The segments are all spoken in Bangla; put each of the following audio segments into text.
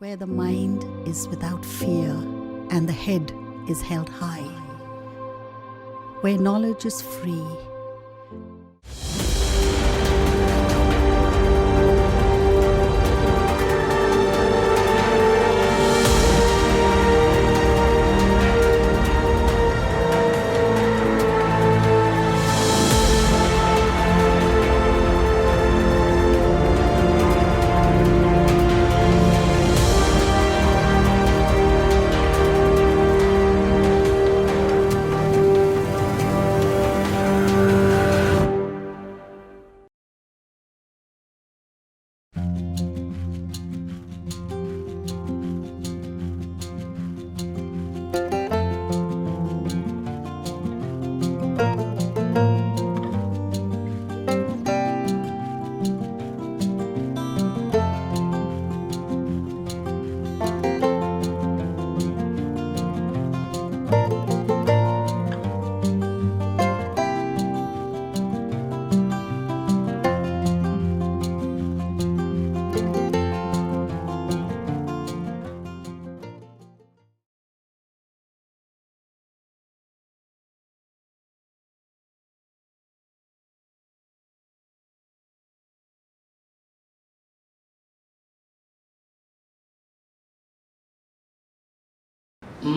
where the mind is without fear and the head is held high, where knowledge is free.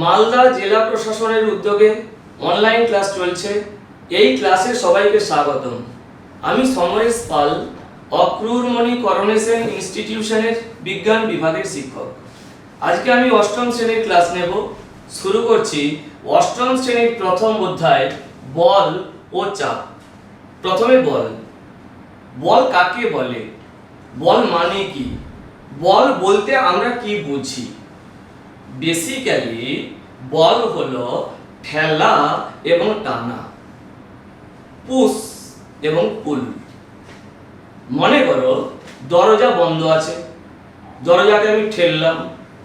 Malda জেলা প্রশাসনের উদ্যোগে অনলাইন ক্লাস চলছে। এই ক্লাসে সবাইকে স্বাগতম। আমি সমরেশ পাল, অক্রুরমণি করোনেশন ইনস্টিটিউশনের বিজ্ঞান বিভাগের শিক্ষক। আজকে আমি অষ্টম শ্রেণীর ক্লাস নেব। শুরু করছি অষ্টম শ্রেণীর প্রথম অধ্যায় বল ও চাপ। প্রথমে বল। বল কাকে বলে? বল মানে কি? বল বলতে আমরা কি বুঝি? বেসিক্যালি বল হলো ঠেলা এবং টানা, পুশ এবং পুল। মনে করো দরজা বন্ধ আছে, দরজাকে আমি ঠেললাম,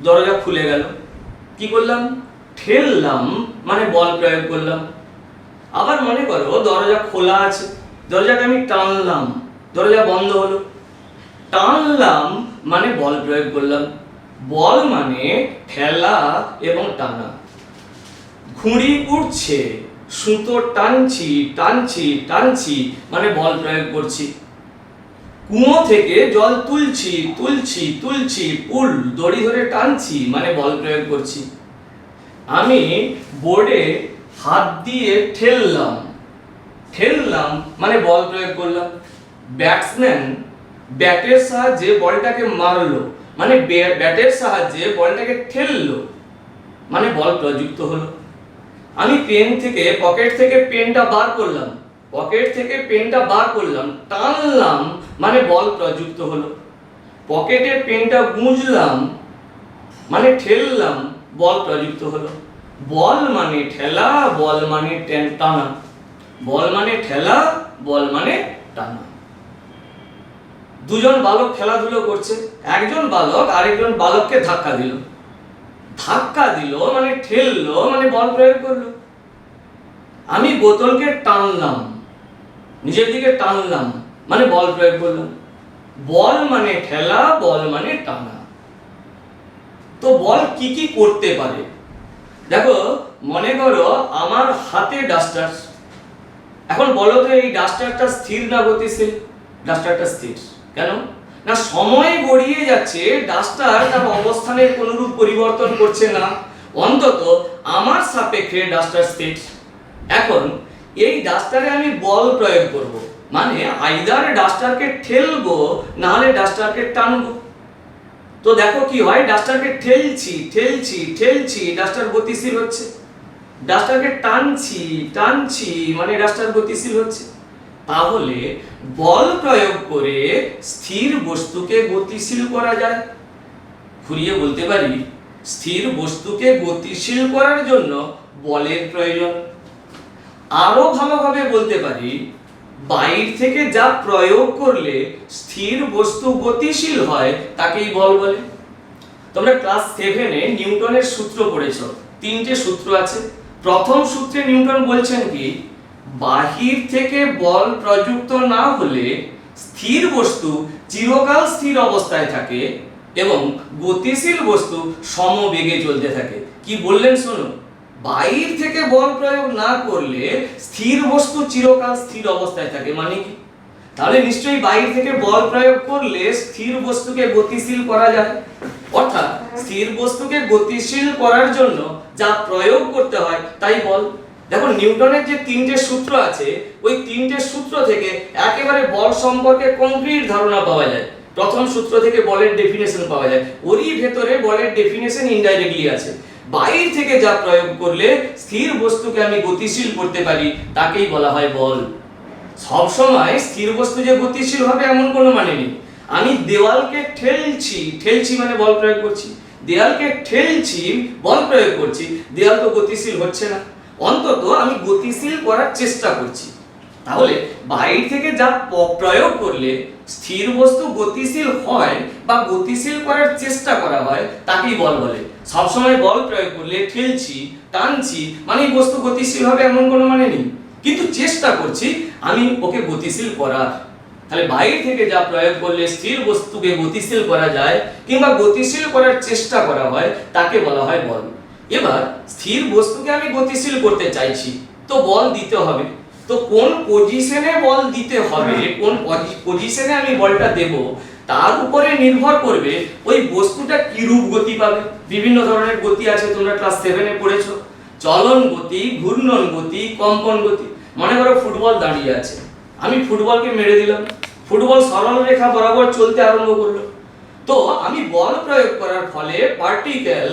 দরজা খুলে গেল। কি করলাম? ঠেললাম, মানে বল প্রয়োগ করলাম। আবার মনে করো দরজা খোলা আছে, দরজাকে আমি টানলাম, দরজা বন্ধ হলো। টানলাম মানে বল প্রয়োগ করলাম। বল মানে ঠেলা এবং টানা। ঘুড়ি উড়ছে, সুতো টানছি টানছি টানছি মানে বল প্রয়োগ করছি। কুয়ো থেকে জল তুলছি তুলছি তুলছি, পুল দড়ি ধরে টানছি মানে বল প্রয়োগ করছি। আমি বোর্ডে হাত দিয়ে ঠেললাম, ঠেললাম মানে বল প্রয়োগ করলাম। ব্যাটসম্যান ব্যাটের সাহায্যে বলটাকে মারলো, মানে ব্যাটের সাহায্যে বলটাকে ঠেললো, মানে বল প্রযুক্ত হলো। আমি পেন থেকে পকেট থেকে পেনটা বার করলাম, পকেট থেকে পেনটা বার করলাম, টানলাম মানে বল প্রযুক্ত হলো। পকেটে পেনটা গুঁজলাম মানে ঠেললাম, বল প্রযুক্ত হলো। বল মানে ঠেলা, বল মানে টানা। বল মানে ঠেলা, বল মানে টানা। দুজন বালক খেলাধুলো করছে। একজন বালক আরেকজন বালককে ধাক্কা দিল। ধাক্কা দিল মানে ঠেললো, মানে বল প্রয়োগ করলো। আমি বোতলকে টানলাম, নিজের দিকে টানলাম মানে বল প্রয়োগ করলাম। বল মানে ঠেলা, বল মানে টানা। তো বল কি কি করতে পারে? দেখো, মনে করো আমার হাতে ডাস্টার। এখন বলো তো এই ডাস্টারটা স্থির না গতিশীল? ডাস্টারটা স্থির। কেন না? সময় গড়িয়ে যাচ্ছে, ডাস্টার তার অবস্থানের কোনরূপ পরিবর্তন করছে না, অন্তত আমার সাপেক্ষে ডাস্টার স্থির। এখন এই ডাস্টারে আমি বল প্রয়োগ করব, মানে আইদার ডাস্টারকে ঠেলবো না হলে ডাস্টারকে টানবো। তো দেখো কি হয়, ডাস্টারকে ঠেলছি ঠেলছি ঠেলছি, ডাস্টার গতিশীল হচ্ছে। ডাস্টারকে টানছি টানছি, মানে ডাস্টার গতিশীল হচ্ছে। তাহলে বল প্রয়োগ করে স্থির বস্তুকে গতিশীল করা যায়। ঘুরিয়ে বলতে পারি, স্থির বস্তুকে গতিশীল করার জন্য বলের প্রয়োজন। আরো ভালোভাবে বলতে পারি, বাইর থেকে যা প্রয়োগ করলে স্থির বস্তু গতিশীল হয় তাকেই বল বলে। তোমরা ক্লাস 7-এ নিউটনের সূত্র পড়েছো। 3টে সূত্র আছে। প্রথম সূত্রে নিউটন বলছেন কি, বাহির থেকে বল প্রযুক্ত না হলে স্থির বস্তু চিরকাল স্থির অবস্থায় থাকে এবং গতিশীল বস্তু সমবেগে চলতে থাকে। কি বললেন শোনো, বাইরে থেকে বল প্রয়োগ না করলে স্থির বস্তু চিরকাল স্থির অবস্থায় থাকে, মানে কি? তাহলে নিশ্চয়ই বাইরে থেকে বল প্রয়োগ করলে স্থির বস্তুকে গতিশীল করা যায়। অর্থাৎ স্থির বস্তুকে গতিশীল করার জন্য যা প্রয়োগ করতে হয় তাই বল। দেখো, নিউটনের যে তিনটে সূত্র আছে, ওই তিনটে সূত্র থেকে একেবারে বল সম্পর্কে কংক্রিট ধারণা পাওয়া যায়। প্রথম সূত্র থেকে বলের ডেফিনেশন পাওয়া যায়, ওরই ভেতরে বলের ডেফিনেশন ইনডাইরেক্টলি আছে। বাইরে থেকে যা প্রয়োগ করলে স্থির বস্তুকে আমি গতিশীল করতে পারি তাকেই বলা হয় বল। সব সময় স্থির বস্তু যে গতিশীল হবে এমন কোনো মানে নেই। আমি দেওয়ালকে ঠেলছি মানে বল প্রয়োগ করছি, দেওয়ালকে ঠেলছি বল প্রয়োগ করছি, দেওয়াল তো গতিশীল হচ্ছে না, অন্তত আমি গতিশীল করার চেষ্টা করছি। তাহলে বাইরে থেকে যা প্রয়োগ করলে স্থির বস্তু গতিশীল হয় বা গতিশীল করার চেষ্টা করা হয় তাকেই বল বলে। সবসময় বল প্রয়োগ করলে ঠেলছি টানছি মানে বস্তু গতিশীল হবে এমন কোনো মানে নেই, কিন্তু চেষ্টা করছি আমি ওকে গতিশীল করার। তাহলে বাইরে থেকে যা প্রয়োগ করলে স্থির বস্তুকে গতিশীল করা যায় কিংবা গতিশীল করার চেষ্টা করা হয় তাকে বলা হয় বল। এবার স্থির বস্তুকে আমি গতিশীল করতে চাইছি, তো বল দিতে হবে। তো কোন পজিশনে বল দিতে হবে, কোন পজিশনে আমি বলটা দেব, তার উপরে নির্ভর করবে ওই বস্তুটা কি রূপ গতি পাবে। বিভিন্ন ধরনের গতি আছে, তোমরা ক্লাস 7-এ পড়েছো। চলন গতি, ঘূর্ণন গতি, কম্পন গতি। মনে করো ফুটবল দাঁড়িয়ে আছে, আমি ফুটবলকে মেরে দিলাম, ফুটবল সরল রেখা বরাবর চলতে আরম্ভ করলো। তো আমি বল প্রয়োগ করার ফলে পার্টিকেল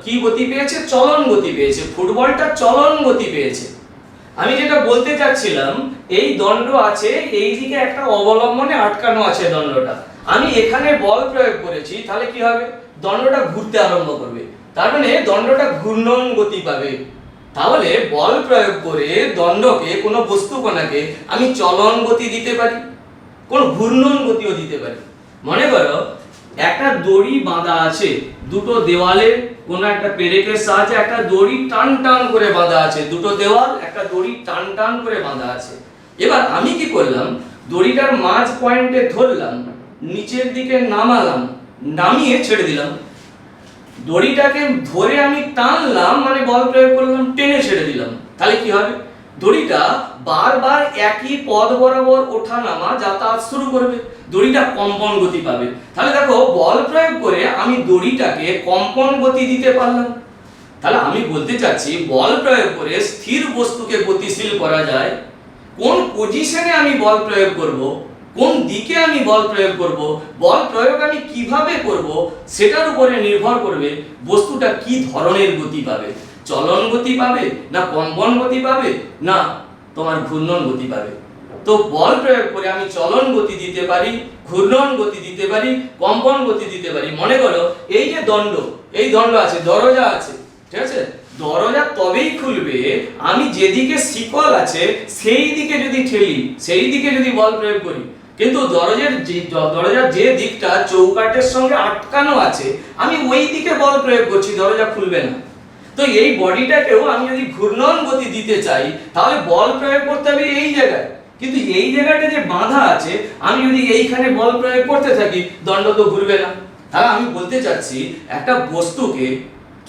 কি গতি পেয়েছে? চলন গতি পেয়েছে। ফুটবলটা চলন গতি পেয়েছে। আমি যেটা বলতে চাচ্ছিলাম, এই দণ্ড আছে, এই দিকে একটা অবলম্বনে আটকানো আছে দণ্ডটা, আমি এখানে বল প্রয়োগ করেছি, তাহলে কি হবে? দণ্ডটা ঘুরতে আরম্ভ করবে, তার মানে দণ্ডটা ঘূর্ণন গতি পাবে। তাহলে বল প্রয়োগ করে দণ্ডকে, কোনো বস্তু কণাকে আমি চলন গতি দিতে পারি, কোন ঘূর্ণন গতিও দিতে পারি। মনে করো একটা দড়ি বাঁধা আছে, দুটো দেওয়ালে কোন একটা পেরেকের সাহায্যে একটা দড়ি টান টান করে বাঁধা আছে, দুটো দেওয়াল একটা দড়ি টান টান করে বাঁধা আছে। এবার আমি কি করলাম? দড়িটার মাঝ পয়েন্টে ধরলাম, নিচের দিকে নামালাম, নামিয়ে ছেড়ে দিলাম। দড়িটাকে ধরে আমি টানলাম মানে বল প্রয়োগ করলাম, টেনে ছেড়ে দিলাম, তাহলে কি হবে? দড়িটা বারবার একই পথ বরাবর ওঠা নামা যাতায়াত শুরু করবে, দড়িটা কম্পন গতি পাবে। তাহলে দেখো, বল প্রয়োগ করে আমি দড়িটাকে কম্পন গতি দিতে পারলাম। তাহলে আমি বলতে চাচ্ছি, বল প্রয়োগ করে স্থির বস্তুকে গতিশীল করা যায়। কোন পজিশনে আমি বল প্রয়োগ করব, কোন দিকে আমি বল প্রয়োগ করব, বল প্রয়োগ আমি কিভাবে করব, সেটার উপরে নির্ভর করবে বস্তুটা কি ধরনের গতি পাবে। চলন গতি পাবে, না কম্পন গতি পাবে, না তোমার ঘূর্ণন গতি পাবে। তো বল প্রয়োগ করে আমি চলন গতি দিতে পারি, ঘূর্ণন গতি দিতে পারি, কম্পন গতি দিতে পারি। মনে করো এই যে দণ্ড, এই দণ্ড আছে, দরজা আছে, ঠিক আছে? দরজা তবেই খুলবে আমি যেদিকে শিকল আছে সেই দিকে যদি ঠেলি, সেই দিকে যদি বল প্রয়োগ করি। কিন্তু দরজার যে দিকটা চৌকাঠের সঙ্গে আটকানো আছে, আমি ওই দিকে বল প্রয়োগ করছি, দরজা খুলবে না। তো এই বডিটাকেও আমি যদি ঘূর্ণন গতি দিতে চাই, তাহলে বল প্রয়োগ করতে হবে এই জায়গায়। কিন্তু এই জায়গাটা যে বাঁধা আছে, আমি যদি এইখানে বল প্রয়োগ করতে থাকি, দণ্ড তো ঘুরবে না। তাহলে আমি বলতে চাচ্ছি, একটা বস্তুকে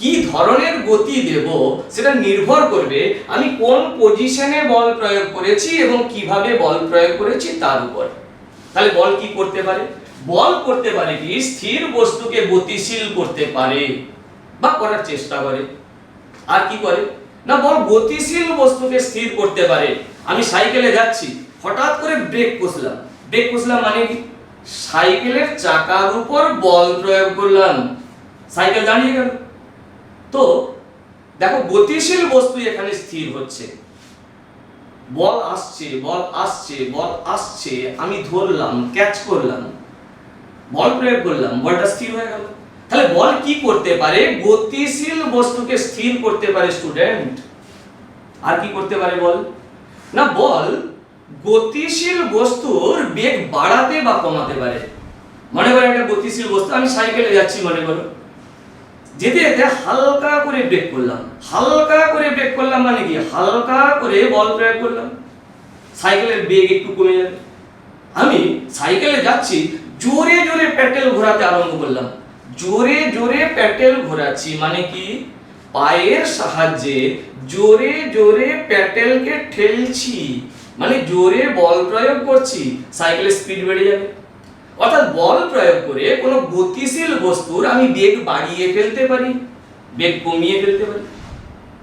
কি ধরনের গতি দেব সেটা নির্ভর করবে আমি কোন পজিশনে বল প্রয়োগ করেছি এবং কিভাবে বল প্রয়োগ করেছি তার উপর। তাহলে বল কি করতে পারে? বল করতে পারে কি, স্থির বস্তুকে গতিশীল করতে পারে বা করার চেষ্টা করে। আর কি করে না, বল গতিশীল বস্তুকে স্থির করতে পারে। আমি সাইকেলে যাচ্ছি, হঠাৎ করে ব্রেক কষলাম, ব্রেক কষলাম মানে কি? সাইকেলের চাকার উপর বল প্রয়োগ করলাম, সাইকেল দাঁড়িয়ে গেল। তো দেখো, গতিশীল বস্তু এখানে স্থির হচ্ছে, বল আসছে বল আসছে বল আসছে, আমি ধরলাম, ক্যাচ করলাম, বল প্রয়োগ করলাম, বলটা স্থির হয়ে গেল। তাহলে বল কি করতে পারে? গতিশীল বস্তুকে স্থির করতে পারে স্টুডেন্ট। আর কি করতে পারে বল? না, বল গতিশীল বস্তুর বেগ বাড়াতে বা কমাতে পারে। মনে করো একটা গতিশীল বস্তু, আমি সাইকেলে যাচ্ছি, মনে করো যেতে যেতে হালকা করে ব্রেক করলাম, হালকা করে ব্রেক করলাম মানে কি? হালকা করে বল প্রয়োগ করলাম, সাইকেলের বেগ একটু কমে যাবে। আমি সাইকেলে যাচ্ছি, জোরে জোরে প্যাডেল ঘোরাতে আরম্ভ করলাম। জোরে জোরে প্যাডেল ঘোরাচ্ছি মানে কি, পায়ের সাহায্যে জোরে জোরে প্যাডেলকে ঠেলছি, মানে জোরে বল প্রয়োগ করছি, সাইকেলের স্পিড বেড়ে যাবে। অর্থাৎ বল প্রয়োগ করে কোনো গতিশীল বস্তুর আমি বেগ বাড়িয়ে ফেলতে পারি, বেগ কমিয়ে ফেলতে পারি।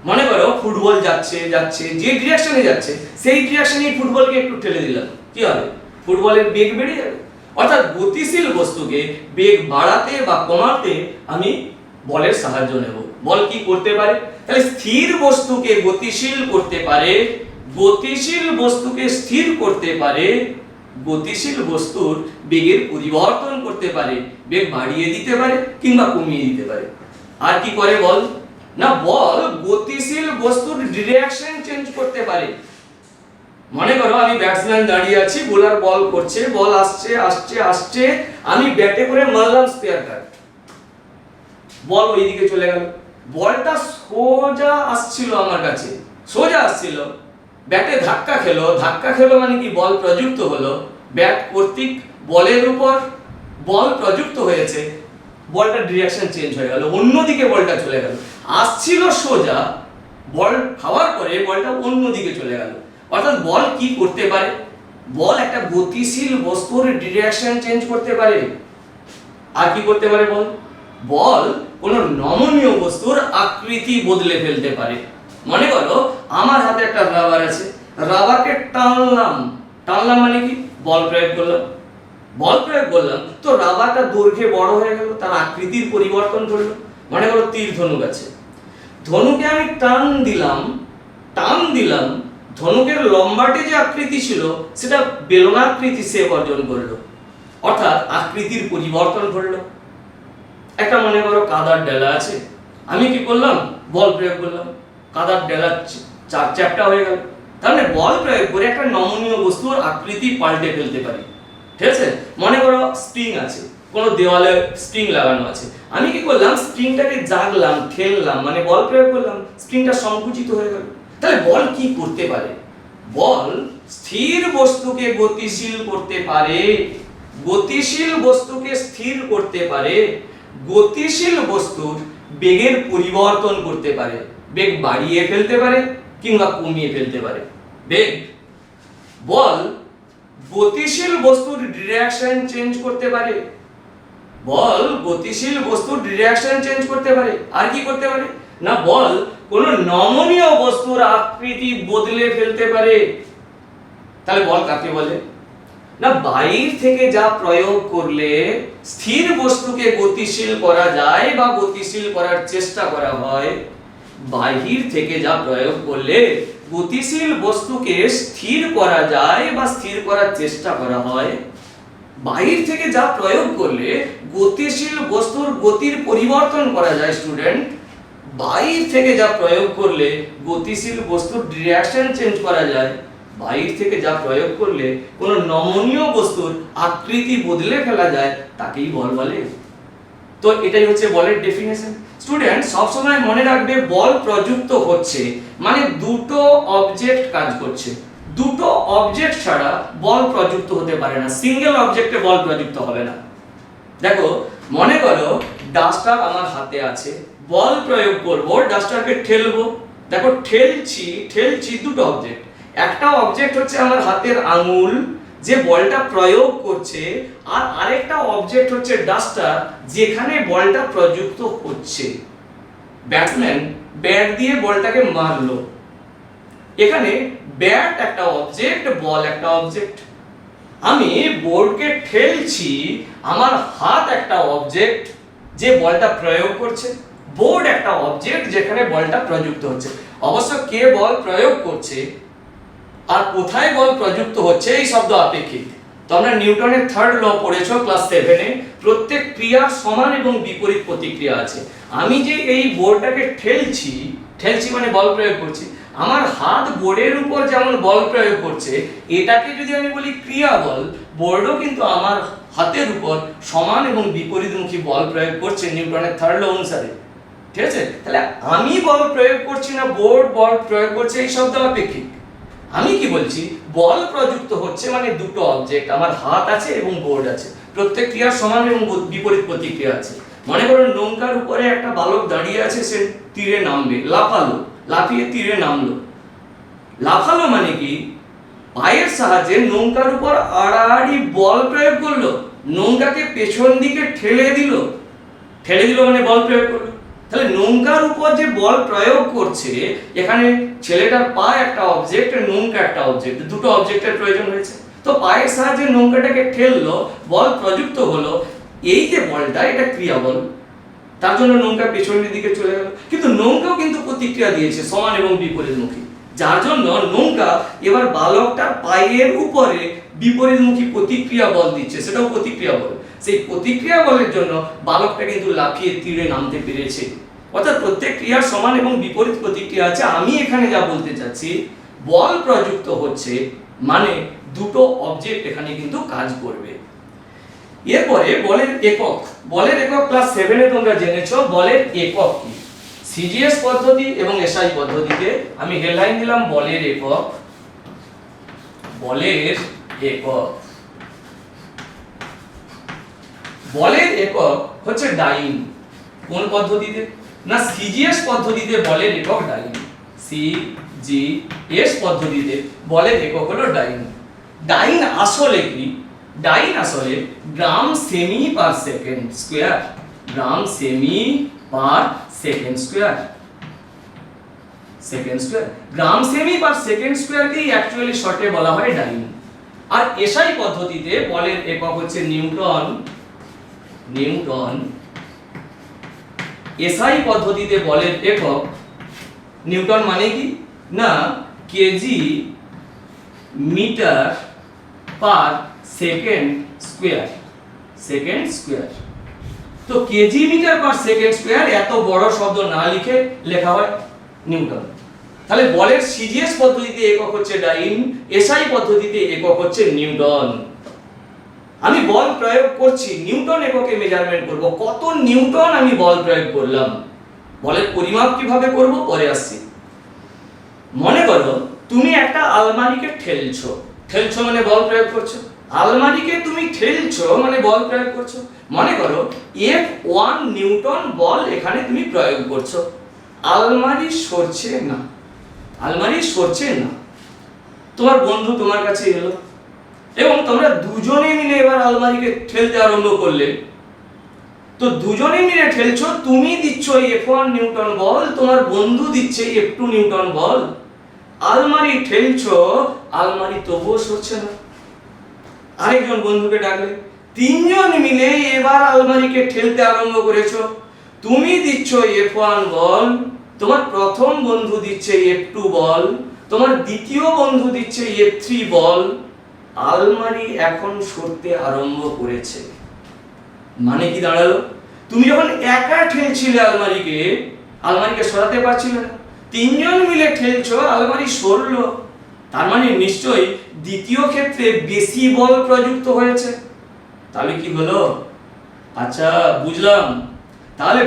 মনে করো ফুটবল যাচ্ছে যাচ্ছে, যে ডিরেকশনে যাচ্ছে সেই ডিরেকশনে ফুটবলকে একটু ঠেলে দিলাম, কি হবে? ফুটবলের বেগ বেড়ে যাবে। অর্থাৎ গতিশীল বস্তুকে বেগ বাড়াতে বা কমাতে আমি বলের সাহায্য নেব। বল কি করতে পারে? তাহলে স্থির বস্তুকে গতিশীল করতে পারে, গতিশীল বস্তুকে স্থির করতে পারে, গতিশীল বস্তুর বেগের পরিবর্তন করতে পারে, বেগ বাড়িয়ে দিতে পারে কিংবা কমিয়ে দিতে পারে। আর কি করে বল? না, বল গতিশীল বস্তুর ডিরেকশন চেঞ্জ করতে পারে। মনে করো আমি ব্যাটসম্যান দাঁড়িয়ে আছি, বোলার বল করছে, বল আসছে আসছে আসছে, আমি ব্যাটে করে মারলাম স্পেয়ার কাট, বল ওইদিকে চলে গেল। বলটা সোজা আসছিল আমার কাছে, সোজা আসছিল, ব্যাটে ধাক্কা খেলো, ধাক্কা খেলো মানে কি, বল প্রযুক্ত হলো, ব্যাট কর্তৃক বলের উপর বল প্রযুক্ত হয়েছে, বলটা ডিরেকশন চেঞ্জ হয়ে গেল, অন্যদিকে বলটা চলে গেল। আসছিল সোজা, বল খাওয়ার পরে বলটা অন্যদিকে চলে গেল। অর্থাৎ বল কি করতে পারে? বল একটা গতিশীল বস্তুর ডিরেকশন চেঞ্জ করতে পারে। আর কি করতে পারে বল? বল কোন নমনীয় বস্তুর আকৃতি বদলে ফেলতে পারে। মনে করো আমার হাতে একটা রাবার আছে, রাবারকে টানলাম, টানলাম মানে কি, বল প্রয়োগ করলাম, বল প্রয়োগ করলাম, তো রাবারটা দৈর্ঘ্যে বড় হয়ে গেল, তার আকৃতির পরিবর্তন করলো। মনে করো তীর ধনুক আছে, ধনুকে আমি টান দিলাম, টান দিলাম, ধনুকের লম্বাটে যে আকৃতি ছিল সেটা বেলনাকৃতি শেপ অর্জন করলো, অর্থাৎ আকৃতির পরিবর্তন ঘটলো। একটা মনে করো কাদার ডেলা আছে, আমি কি করলাম, বল প্রয়োগ করলাম, কাদার ডেলা চ্যাপ্টা হয়ে গেল। তার মানে বল প্রয়োগ করে একটা নমনীয় বস্তুর আকৃতি পাল্টে ফেলতে পারি। ঠিক আছে? মনে করো স্প্রিং আছে, কোনো দেওয়ালে স্প্রিং লাগানো আছে, আমি কি করলাম, স্প্রিংটাকে জাগলাম, ঠেললাম, মানে বল প্রয়োগ করলাম, স্প্রিংটা সংকুচিত হয়ে গেল। তাহলে বল কি করতে পারে? বল স্থির বস্তুকে গতিশীল করতে পারে, গতিশীল বস্তুকে স্থির করতে পারে, গতিশীল বস্তুর বেগের পরিবর্তন করতে পারে, বেগ বাড়িয়ে ফেলতে পারে কিংবা কমিয়ে ফেলতে পারে। বেগ, বল গতিশীল বস্তুর ডিরেকশন চেঞ্জ করতে পারে, বল গতিশীল বস্তুর ডিরেকশন চেঞ্জ করতে পারে। আর কি করতে পারে? না, বল কোন নমনীয় বস্তুর আকৃতি বদলে ফেলতে পারে। তাহলে বল কাকে বলে? না, বাইরে থেকে যা প্রয়োগ করলে স্থির বস্তুকে গতিশীল করা যায় বা গতিশীল করার চেষ্টা করা হয়, বাহির থেকে যা প্রয়োগ করলে গতিশীল বস্তুকে স্থির করা যায় বা স্থির করার চেষ্টা করা হয়, বাহির থেকে যা প্রয়োগ করলে গতিশীল বস্তুর গতির পরিবর্তন করা যায় স্টুডেন্ট, বাইর থেকে যা প্রয়োগ করলে গতিশীল বস্তুর ডিরেকশন চেঞ্জ করা যায়, বাইর থেকে যা প্রয়োগ করলে কোনো নমনীয় বস্তুর আকৃতি বদলে ফেলা যায়, তাকেই বল বলে। তো এটাই হচ্ছে বলের ডেফিনেশন। স্টুডেন্ট সবসময় মনে রাখবে, বল প্রযুক্ত হচ্ছে মানে দুটো অবজেক্ট কাজ করছে, দুটো অবজেক্ট ছাড়া বল প্রযুক্ত হতে পারে না, সিঙ্গেল অবজেক্টে বল প্রযুক্ত হবে না। দেখো মনে করো ডাস্টার আমার হাতে আছে, বল প্রয়োগ করব, ডাস্টারকে ঠেলবো, দেখো ঠেলছি ঠেলছি, দুটো অবজেক্ট, একটা অবজেক্ট হচ্ছে আমার হাতের আঙুল যে বলটা প্রয়োগ করছে, আর আরেকটা অবজেক্ট হচ্ছে ডাস্টার যেখানে বলটা প্রযুক্ত হচ্ছে। ব্যাটম্যান ব্যাট দিয়ে বলটাকে মারলো, এখানে ব্যাট একটা অবজেক্ট, বল একটা অবজেক্ট। আমি বোর্ডকে ঠেলছি, আমার হাত একটা অবজেক্ট যে বলটা প্রয়োগ করছে, বোর্ড একটা অবজেক্ট যেখানে বলটা প্রযুক্ত হচ্ছে। অবশ্য কে বল প্রয়োগ করছে আর কোথায় বল প্রযুক্ত হচ্ছে এই শব্দ আপেক্ষিক। তোমরা নিউটনের থার্ড ল পড়েছো ক্লাস 7-এ, প্রত্যেক ক্রিয়ার সমান এবং বিপরীত প্রতিক্রিয়া আছে। আমি যে এই বোর্ডটাকে ঠেলছি, ঠেলছি মানে বল প্রয়োগ করছি, আমার হাত বোর্ডের উপর যেমন বল প্রয়োগ করছে, এটাকে যদি আমি বলি ক্রিয়া বল, বোর্ডও কিন্তু আমার হাতের উপর সমান এবং বিপরীতমুখী বল প্রয়োগ করছে নিউটনের থার্ড ল অনুসারে। ঠিক আছে? তাহলে আমি বল প্রয়োগ করছি না বোর্ড বল প্রয়োগ করছে, এই শব্দ আপেক্ষিক। আমি কি বলছি, বল প্রযুক্ত হচ্ছে মানে দুটো অবজেক্ট, আমার হাত আছে এবং বোর্ড আছে, প্রত্যেক ক্রিয়ার সমান এবং বিপরীত প্রতিক্রিয়া আছে। মনে করো নৌকার উপরে একটা বালক দাঁড়িয়ে আছে, সে তীরে নামবে, লাফালো, লাফিয়ে তীরে নামলো। লাফালো মানে কি? পায়ের সাহায্যে নৌকার উপর আড়াআড়ি বল প্রয়োগ করলো, নৌকাকে পেছন দিকে ঠেলে দিল মানে বল প্রয়োগ করলো। তাহলে নৌকার উপর যে বল প্রয়োগ করছে, এখানে ছেলেটার পা একটা অবজেক্ট, নৌকা একটা অবজেক্ট, দুটো অবজেক্টের প্রয়োজন হয়েছে। তো পায়ের সাহায্যে নৌকাটাকে ঠেললো, বল প্রযুক্ত হলো। এই যে বলটা, এটা ক্রিয়া বল, তার জন্য নৌকা পেছনের দিকে চলে গেল। কিন্তু নৌকাও কিন্তু প্রতিক্রিয়া দিয়েছে সমান এবং বিপরীতমুখী, যার জন্য নৌকা এবার বালকটার পায়ের উপরে বিপরীতমুখী প্রতিক্রিয়া বল দিচ্ছে, সেটাও প্রতিক্রিয়া বল। সেই প্রতিক্রিয়া বলের জন্য বালকটা কিন্তু লাফিয়ে তীরে নামতে পেরেছে। অর্থাৎ প্রত্যেক ক্রিয়ার সমান এবং বিপরীত প্রতিক্রিয়া আছে। আমি এখানে যা বলতে চাচ্ছি, বল প্রযুক্ত হচ্ছে মানে দুটো অবজেক্ট এখানে কিন্তু কাজ করবে। এরপরে বলের একক। বলের একক ক্লাস 7 এ তোমরা জেনেছো বলের একক কি। সিজিএস পদ্ধতি এবং এসআই পদ্ধতিতে আমি হেডলাইন দিলাম বলের একক। বলের একক, বলের একক হচ্ছে ডাইন। কোন পদ্ধতিতে? না, সিজিএস পদ্ধতিতে বলের একক ডাইন। সিজিএস পদ্ধতিতে বলের একক হলো ডাইন। ডাইন আসলে কি? ডাইন আসলে গ্রাম সেমি পার সেকেন্ড স্কয়ার। গ্রাম সেমি পার সেকেন্ড স্কয়ার। গ্রাম সেমি পার সেকেন্ড স্কয়ারকেই অ্যাকচুয়ালি শর্টে বলা হয় ডাইন। আর এসআই পদ্ধতিতে বলের একক হচ্ছে নিউটন। এসআই পদ্ধতিতে বলের একক নিউটন মানে কি? না, KG metre per second square. তো KG metre per second square এত বড় শব্দ না লিখে লেখা হয় নিউটন। তাহলে বলের সিজিএস পদ্ধতিতে একক হচ্ছে ডাইন, এসআই পদ্ধতিতে একক হচ্ছে নিউটন। আমি বল প্রয়োগ করছি, নিউটন এককে মেজারমেন্ট করব, কত নিউটন আমি বল প্রয়োগ করলাম। বলের পরিমাপ কিভাবে করব পরে আসছি। মনে করো তুমি একটা আলমারিকে ঠেলছো মানে বল প্রয়োগ করছো। আলমারিকে তুমি ঠেলছো মানে বল প্রয়োগ করছো। মনে করো F1 নিউটন বল এখানে তুমি প্রয়োগ করছো। আলমারি সরছে না। তোমার বন্ধু তোমার কাছে এলো এবং তোমরা দুজনে মিলে এবার আলমারিকে ঠেলতে আরম্ভ করলে। তো দুজনে মিলে ঠেলছো, তুমি দিচ্ছ F1 নিউটন বল, তোমার বন্ধু দিচ্ছে F2 নিউটন বল। আলমারি ঠেলছো, আলমারি তবুও সরছে না। আরেকজন বন্ধুকে ডাকলে, তিনজন মিলে এবার আলমারিকে ঠেলতে আরম্ভ করেছো। তুমি দিচ্ছ F1 বল, তোমার প্রথম বন্ধু দিচ্ছে F2 বল, তোমার দ্বিতীয় বন্ধু দিচ্ছে F3 বল। আলমারি এখন সরতে আরম্ভ করেছে। মানে কি দাঁড়ালো? তুমি যখন একা ঠেলছিলে আলমারিকে সরাতে পারছিলে না। তিনজন মিলে ঠেলছো, আলমারি সরলো। তার মানে নিশ্চয়ই দ্বিতীয় ক্ষেত্রে বেশি বল প্রযুক্ত হয়েছে। তাহলে কি হলো? আচ্ছা, বুঝলাম। তাহলে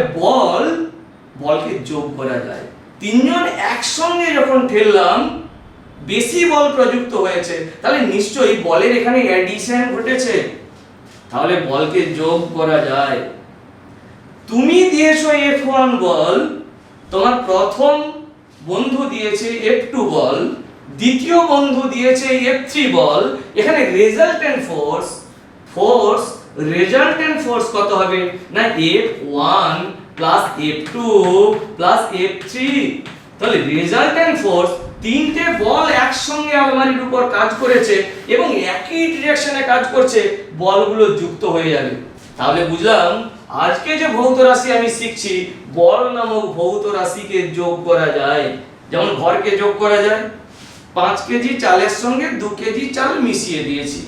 বলকে যোগ করা যায়। তিনজন একসঙ্গে যখন ঠেললাম, বেশি বল প্রযুক্ত হয়েছে, তাহলে নিশ্চয়ই বলের এখানে অ্যাডিশন ঘটেছে। তাহলে বলকে যোগ করা যায়। তুমি দিয়েছো F1 বল, তোমার প্রথম বন্ধু দিয়েছে F2 বল, দ্বিতীয় বন্ধু দিয়েছে F3 বল। এখানে রেজাল্টেন্ট ফোর্স কত হবে? না, F1 plus F2 plus F3। তাহলে রেজাল্টেন্ট ফোর্স, তিনটে বল একসঙ্গে আলমারির উপর কাজ করেছে এবং একই ডিরেকশনে কাজ করছে, বলগুলো যুক্ত হয়ে যাবে। তাহলে বুঝলাম আজকে যে ভৌত রাশি আমি শিখছি, বল নামক ভৌত রাশিকে যোগ করা যায়। যেমন ভরকে যোগ করা যায়, 5 কেজি চালের সঙ্গে 2 কেজি চাল মিশিয়ে দিয়েছি,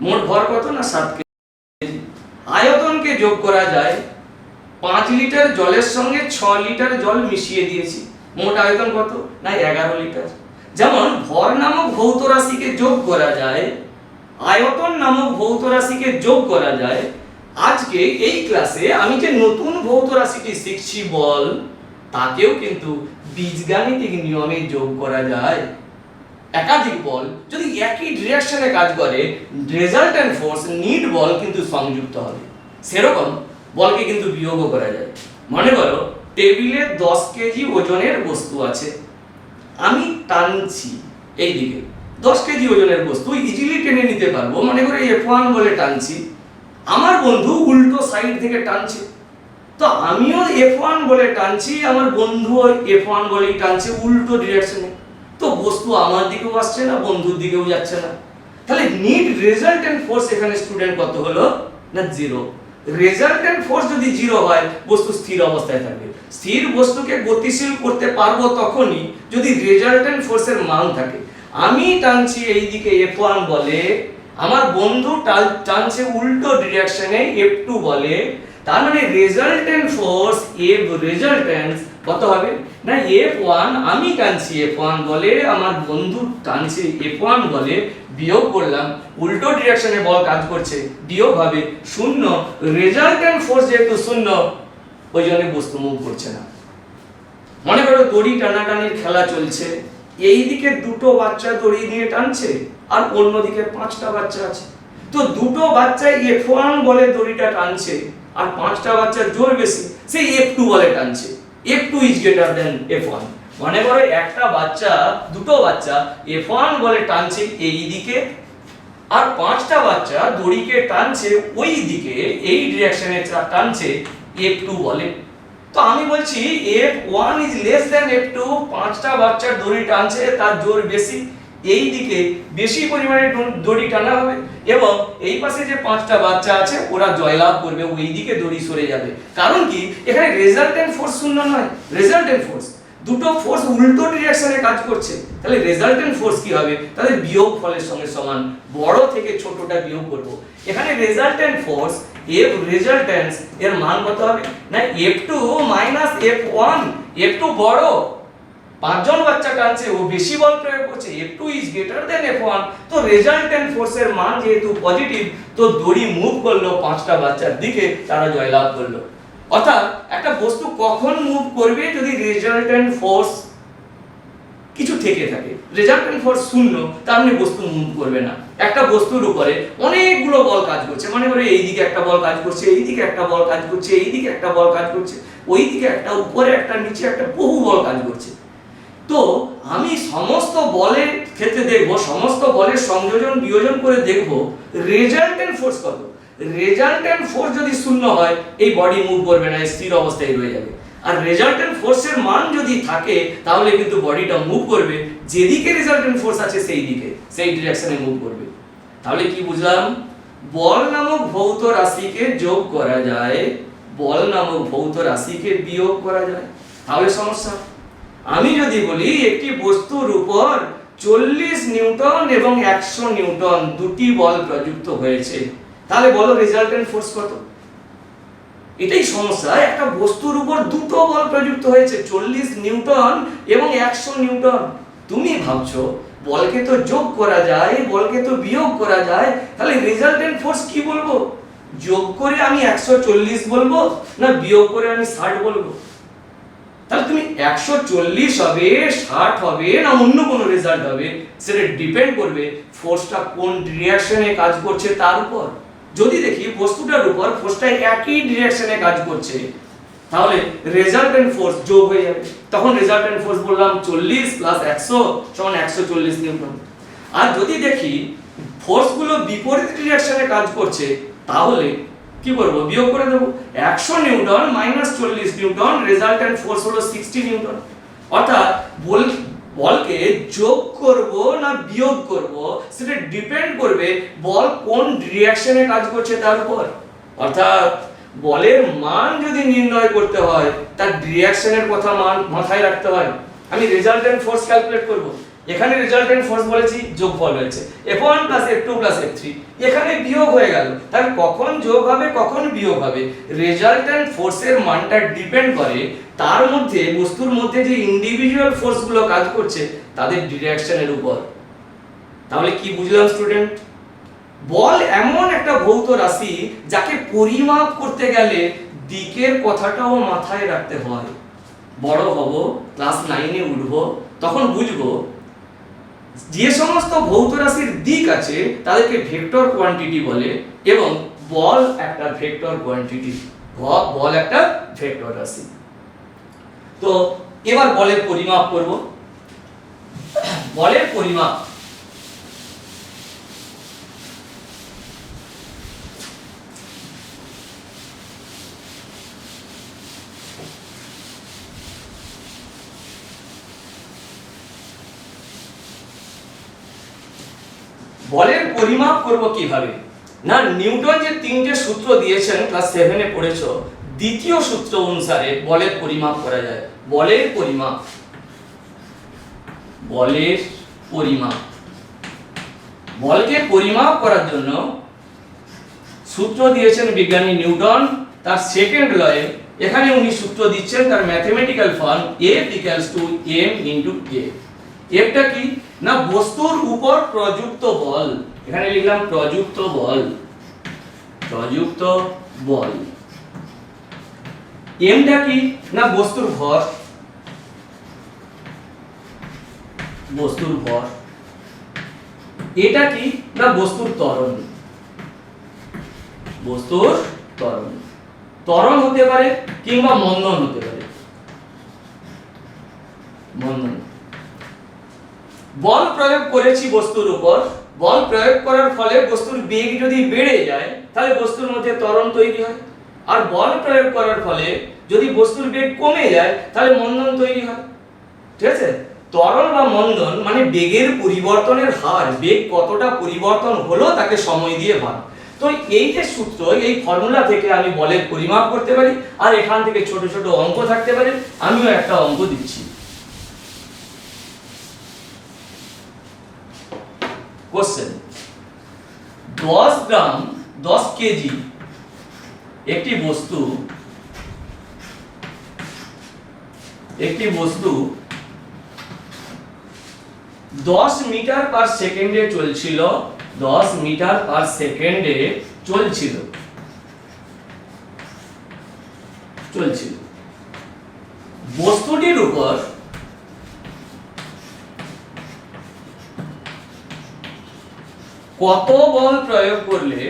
মোট ভর কত? না 7 কেজি। আয়তনকে যোগ করা যায়, 5 লিটার জলের সঙ্গে 6 লিটার জল মিশিয়ে দিয়েছি, মোট আয়তন কত? না 11 লিটার। যেমন ভর নামক ভৌত রাশিকে যোগ করা যায়, আয়তন নামক ভৌত রাশিকে যোগ করা যায়। আজকে এই ক্লাসে আমি যে নতুন ভৌত রাশিটি শিখছি বল, তাকেও কিন্তু বীজগাণিতিক নিয়মে যোগ করা যায়। একাধিক বল যদি একই ডিরেকশনে কাজ করে, রেজাল্ট্যান্ট ফোর্স নিট বল কিন্তু সংযুক্ত হবে। সেরকম বলকে কিন্তু বিয়োগও করা যায়। মনে করো টেবিলে 10 কেজি ওজনের বস্তু আছে, আমি টানছি এই দিকে, 10 কেজি ওজনের বস্তু ইজিলি টেনে নিতে পারবো, মনে করে F1 বলে টানছি, আমার বন্ধু উল্টো সাইড থেকে টানছে, তো আমিও F1 বলে টানছি, আমার বন্ধুও F1 বলেই টানছে উল্টো ডিরেকশনে, তো বস্তু আমার দিকেও আসছে না, বন্ধুর দিকেও যাচ্ছে না। তাহলে নিট রেজাল্ট্যান্ট ফোর্স এখানে স্টুডেন্ট কত হলো না 0। রেজাল্ট্যান্ট ফোর্স যদি 0 হয় বস্তু স্থির অবস্থায় থাকবে। স্থির বস্তুকে গতিশীল করতে পারবো তখনই যদি রেজাল্ট্যান্ট ফোর্সের মান থাকে। আমি টানছি এই দিকে F1 বলে, আমার বন্ধু টানছে উল্টো ডিরেকশনে F2 বলে, তার মানে রেজাল্ট্যান্ট ফোর্স F রেজাল্ট্যান্ট কত হবে না F1, আমি টানছি F1 বলে, আমার বন্ধু টানছে F1 বলে, বিয়োগ করলাম, উল্টো ডিরেকশনে বল কাজ করছে, বিয়োগ হবে 0। রেজাল্ট্যান্ট ফোর্স যেহেতু 0, ওই জন্য বস্তু মুভ করছে না। মনে করো দড়ি টানাটানির খেলা চলছে, এই দিকে দুটো বাচ্চা দড়ি নিয়ে টানছে আর অন্যদিকে 5টা বাচ্চা আছে, তো দুটো বাচ্চা F1 বলে দড়িটা টানছে আর 5টা বাচ্চার জোর বেশি, সেই F2 বলে টানছে, F2 is greater than F1। মনে করো একটা বাচ্চা, দুটো বাচ্চা F1 বলে টানছে এই দিকে আর 5টা বাচ্চা দড়িকে টানছে ওই দিকে, এই ডিরেকশনে টানছে F2 বলে। তো আমি বলছি F1 is less than F2, 5টা বাচ্চার দড়ি টানছে, তার জোর বেশি, এই দিকে বেশি পরিমাণে দড়ি টানা হবে এবং এই পাশে যে 5টা বাচ্চা আছে ওরা জয়লাভ করবে, ওই দিকে দড়ি সরে যাবে। কারণ কি এখানে রেজাল্ট্যান্ট ফোর্স 0 নয়, রেজাল্ট্যান্ট ফোর্স দুটো ফোর্স উল্টো ডিরেকশনে কাজ করছে, তাহলে রেজাল্ট্যান্ট ফোর্স কি হবে, তাদের বিয়োগ ফলের সঙ্গে সমান, বড় থেকে ছোটটা বিয়োগ করব। এখানে রেজাল্ট্যান্ট ফোর্স F রেজাল্ট্যান্ট এর মান কত হবে না F2 মাইনাস F1, F2 বড়, 5 জন বাচ্চা টানছে, ও বেশি বল প্রয়োগ করছে, F2 is greater than F1, তো রেজাল্ট্যান্ট ফোর্সের মান যেহেতু পজিটিভ, তো দড়ি মুভ করলো 5টা বাচ্চার দিকে, তারা জয়লাভ করলো। অর্থাৎ একটা বস্তু কখন মুভ করবে যদি রেজাল্ট্যান্ট ফোর্স কিছু থেকে থাকে, রেজাল্ট্যান্ট ফোর্স 0, তার মানে বস্তু মুভ করবে না। একটা বস্তুর উপরে অনেকগুলো বল কাজ করছে, মনে করে এই দিকে একটা বল কাজ করছে, এই দিকে একটা বল কাজ করছে, এই দিকে একটা বল কাজ করছে, ওই দিকে একটা, উপরে একটা, নিচে একটা, বহু বল কাজ করছে। তো আমি সমস্ত বলের ক্ষেত্রে দেখব, সমস্ত বলের সংযোজন বিয়োজন করে দেখব রেজাল্ট্যান্ট ফোর্স কত। রেজাল্ট্যান্ট ফোর্স যদি 0 হয় এই বডি মুভ করবে না, স্থির অবস্থায় রয়ে যাবে। আর রেজাল্ট্যান্ট ফোর্সের মান যদি থাকে তাহলে কিন্তু বডিটা মুভ করবে, যেদিকে রেজাল্ট্যান্ট ফোর্স আছে সেই দিকে, সেই ডিরেকশনে মুভ করবে। তাহলে কি বুঝলাম, বল নামক ভৌত রাশিকে যোগ করা যায়, বল নামক ভৌত রাশিকে বিয়োগ করা যায়। তাহলে সমস্যা, আমি যদি বলি একটি বস্তুর উপর 40 নিউটন এবং 100 নিউটন দুটি বল প্রযুক্ত হয়েছে, তাহলে বলো রেজাল্ট্যান্ট ফোর্স কত। এটাই সমস্যা, একটা বস্তুর উপর দুটো বল প্রযুক্ত হয়েছে, 40 নিউটন এবং 100 নিউটন। তুমি ভাবছো বলকে তো যোগ করা যায়, বলকে তো বিয়োগ করা যায়, তাহলে রেজাল্ট্যান্ট ফোর্স কি বলবো, যোগ করে আমি 140 বলবো না বিয়োগ করে আমি 60 বলবো। তাহলে তুমি 140 হবে, 60 হবে না অন্য কোনো রেজাল্ট হবে, সেটা ডিপেন্ড করবে ফোর্সটা কোন ডিরেকশনে কাজ করছে তার উপর। যদি দেখি বস্তুটার উপর ফোর্সটা একই ডিরেকশনে কাজ করছে, তাহলে রেজাল্ট্যান্ট ফোর্স যোগ হয়ে যাবে, তখন রেজাল্ট্যান্ট ফোর্স বললাম 40 প্লাস 100 সমান 140 নিউটন। আর যদি দেখি ফোর্সগুলো বিপরীত ডিরেকশনে কাজ করছে, তাহলে কি করব, বিয়োগ করে দেব, 100 Newton minus 40 Newton, resultant force হলো 60 নিউটন। অর্থাৎ বলকে যোগ করব না বিয়োগ করব সেটা ডিপেন্ড করবে বল কোন ডিরেকশনে কাজ করছে তার উপর। অর্থাৎ বলের মান যদি নির্ণয় করতে হয় তার ডিরেকশনের কথা মাথায় রাখতে হয়। আমি রেজাল্ট্যান্ট ফোর্স ক্যালকুলেট করব, এখানে রেজাল্ট্যান্ট ফোর্স বলেছি যোগফল হয়েছে F1 + F2 + F3, এখানে বিয়োগ হয়ে গেল, তাহলে কখন যোগ হবে কখন বিয়োগ হবে রেজাল্ট্যান্ট ফোর্সের মানটা ডিপেন্ড করে তার মধ্যে, বস্তুর মধ্যে যে ইন্ডিভিজুয়াল ফোর্সগুলো কাজ করছে তাদের ডিরেকশনের উপর। তাহলে কি বুঝলাম স্টুডেন্ট, বল এমন একটা ভৌত রাশি যাকে পরিমাপ করতে গেলে দিকের কথাটাও মাথায় রাখতে হয়। বড় হব, ক্লাস 9-এ উঠবো, তখন বুঝবো যে সমস্ত ভৌত রাশির দিক আছে তাদেরকে ভেক্টর কোয়ান্টিটি বলে, এবং বল একটা ভেক্টর কোয়ান্টিটি, বল একটা ভেক্টর রাশি। তো এবার বলের পরিমাপ করব। বলের পরিমাপ বলের পরিমাপ করব কিভাবে? না, নিউটন যে তিনটে সূত্র দিয়েছেন ক্লাস 7 এ পড়েছো, দ্বিতীয় সূত্র অনুসারে বলের পরিমাপ করা যায়। বলের পরিমাপ, বলের পরিমাপ, বলকে পরিমাপ করার জন্য সূত্র দিয়েছেন বিজ্ঞানী নিউটন তার সেকেন্ড লয়ে। এখানে উনি সূত্র দিচ্ছেন তার mathematical form F = m × a। এফটা কি? না, বস্তুর উপর প্রযুক্ত বল। এখানে লিখলাম প্রযুক্ত বল, প্রযুক্ত বল। এমটা কি? না, বস্তুর ভর, বস্তুর ভর। এটা কি? না, বস্তুর ত্বরণ, বস্তুর ত্বরণ। ত্বরণ হতে পারে কিংবা মন্দন হতে পারে, মন্দন। বল প্রয়োগ করেছি বস্তুর উপর, বল প্রয়োগ করার ফলে বস্তুর বেগ যদি বেড়ে যায় তাহলে বস্তুর মধ্যে ত্বরণ তৈরি হয়, আর বল প্রয়োগ করার ফলে যদি বস্তুর বেগ কমে যায় তাহলে মন্দন তৈরি হয়। ঠিক আছে? ত্বরণ বা মন্দন মানে বেগের পরিবর্তনের হার, বেগ কতটা পরিবর্তন হলো তাকে সময় দিয়ে ভাগ। তো এই যে সূত্র, এই ফর্মুলা থেকে আমি বলের পরিমাপ করতে পারি, আর এখান থেকে ছোট ছোট অঙ্ক থাকতে পারে। আমিও একটা অঙ্ক দিচ্ছি। কোশ্চেন: 10 গ্রাম 10 কেজি একটি বস্তু 10 মিটার পার সেকেন্ডে চলছিল, 10 মিটার পার সেকেন্ডে চলছিল। বস্তুটির উপর কত বল প্রয়োগ করলে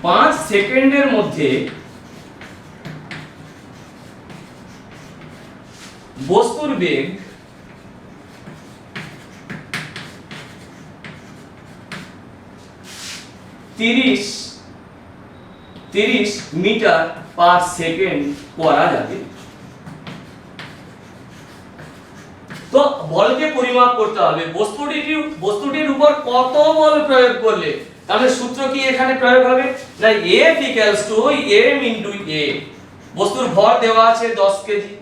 পাঁচ সেকেন্ডের মধ্যে বস্তুর বেগ 30 মিটার পার সেকেন্ড করা যাবে। তো বলকে পরিমাপ করতে হবে বস্তুটির উপর কত বল প্রয়োগ করলে। তাহলে সূত্র কি এখানে প্রয়োগ হবে? না, F = m × a। বস্তুর ভর দেওয়া আছে 10 কেজি।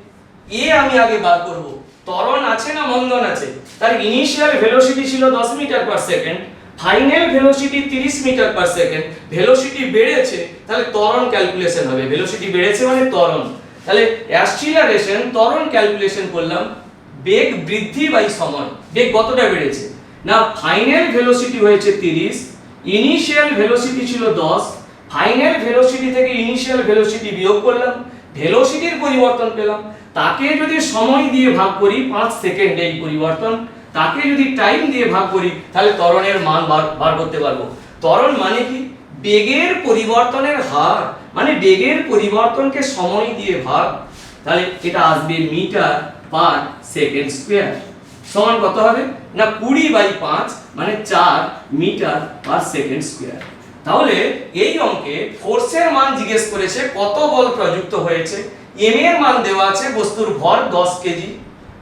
a আমি আগে বার করব। ত্বরণ আছে না মন্দন আছে? তার ইনিশিয়াল ভেলোসিটি ছিল 10 metre per second, final velocity 30 metre per second. Velocity বেড়েছে, তাহলে ত্বরণ ক্যালকুলেশন হবে। ভেলোসিটি বেড়েছে মানে ত্বরণ। তাহলে অ্যাক্সিলারেশন, ত্বরণ ক্যালকুলেশন করলাম, বেগ বৃদ্ধি বাই সময়। বেগ কতটা বেড়েছে? না, ফাইনাল ভেলোসিটি হয়েছে 30, ইনিশিয়াল ভেলোসিটি ছিল 10, ফাইনাল ভেলোসিটি থেকে ইনিশিয়াল ভেলোসিটি বিয়োগ করলাম, ভেলোসিটির পরিবর্তন পেলাম। তাকে যদি সময় দিয়ে ভাগ করি, 5 সেকেন্ড এই পরিবর্তন, তাকে যদি টাইম দিয়ে ভাগ করি তাহলে ত্বরণের মান বার করতে পারবো। ত্বরণ মানে কি? বেগের পরিবর্তনের হার, মানে বেগের পরিবর্তনকে সময় দিয়ে ভাগ। তাহলে এটা আসবে মিটার পার সেকেন্ড স্কয়ার। সমান কত হবে? না, 20/5 মানে 4 মিটার পার সেকেন্ড স্কয়ার। তাহলে এই অঙ্কে ফোর্সের মান জিজ্ঞেস করেছে, কত বল প্রযুক্ত হয়েছে। m এর মান দেওয়া আছে, বস্তুর ভর 10 কেজি,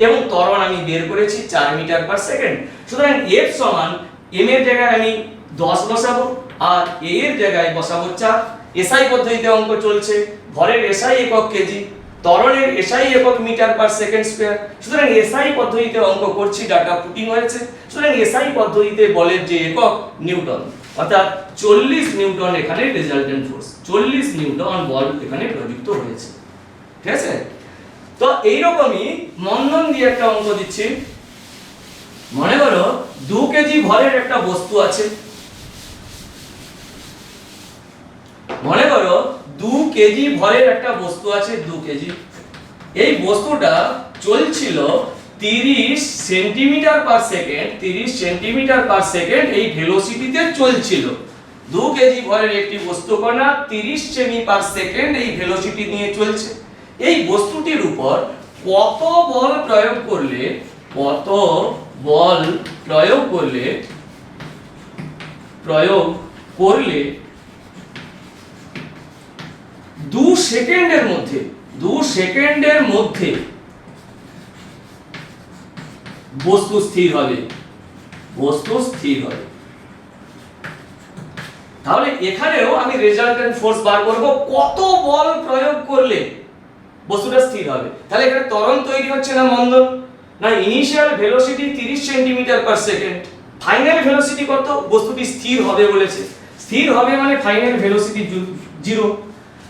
এবং ত্বরণ আমি বের করেছি 4 মিটার পার সেকেন্ড। সুতরাং F সমান m এর জায়গায় আমি 10 বসাবো, আর a এর জায়গায় বসাবো 4। SI পদ্ধতিতে অঙ্ক চলছে, ভরের SI একক কেজি, ত্বরণের SI একক মিটার পার সেকেন্ড স্কয়ার। সুতরাং SI পদ্ধতিতে অঙ্ক করছি, ডাটা পুটিং হয়েছে। সুতরাং SI পদ্ধতিতে বলের যে একক নিউটন, অর্থাৎ 40 নিউটন এখানে রেজাল্টেন্ট ফোর্স, 40 নিউটন বল এখানে প্রযুক্ত হয়েছে। ঠিক আছে? তো এইরকমই মন্দন দিয়ে একটা অঙ্ক দিচ্ছি। মনে করো 2 কেজি ভরের একটা বস্তু আছে, 2 কেজি ভরের একটা বস্তু আছে, 2 কেজি। এই বস্তুটা চলছিল 30 centimetre per second, 30 centimetre per second এই ভেলোসিটিতে চলছিল। 2 কেজি ভরের একটি বস্তু কণা 30 সেমি পার সেকেন্ড এই ভেলোসিটি নিয়ে চলছে। এই বস্তুটির উপর কত বল প্রয়োগ করলে, কত বল প্রয়োগ করলে 2 সেকেন্ডের মধ্যে, 2 সেকেন্ডের মধ্যে বস্তু স্থির হবে, বস্তু স্থির হবে। তাহলে এখানেও আমি রেজাল্টেন্ট ফোর্স বার করব, কত বল প্রয়োগ করলে বস্তুটা স্থির হবে। তাহলে এখানে ত্বরণ তৈরি হচ্ছে না মন্দন, না ইনিশিয়াল ভেলোসিটি 30 সেন্টিমিটার পার সেকেন্ড, ফাইনাল ভেলোসিটি কত, বস্তুটি স্থির হবে বলেছে, স্থির হবে মানে ফাইনাল ভেলোসিটি 0।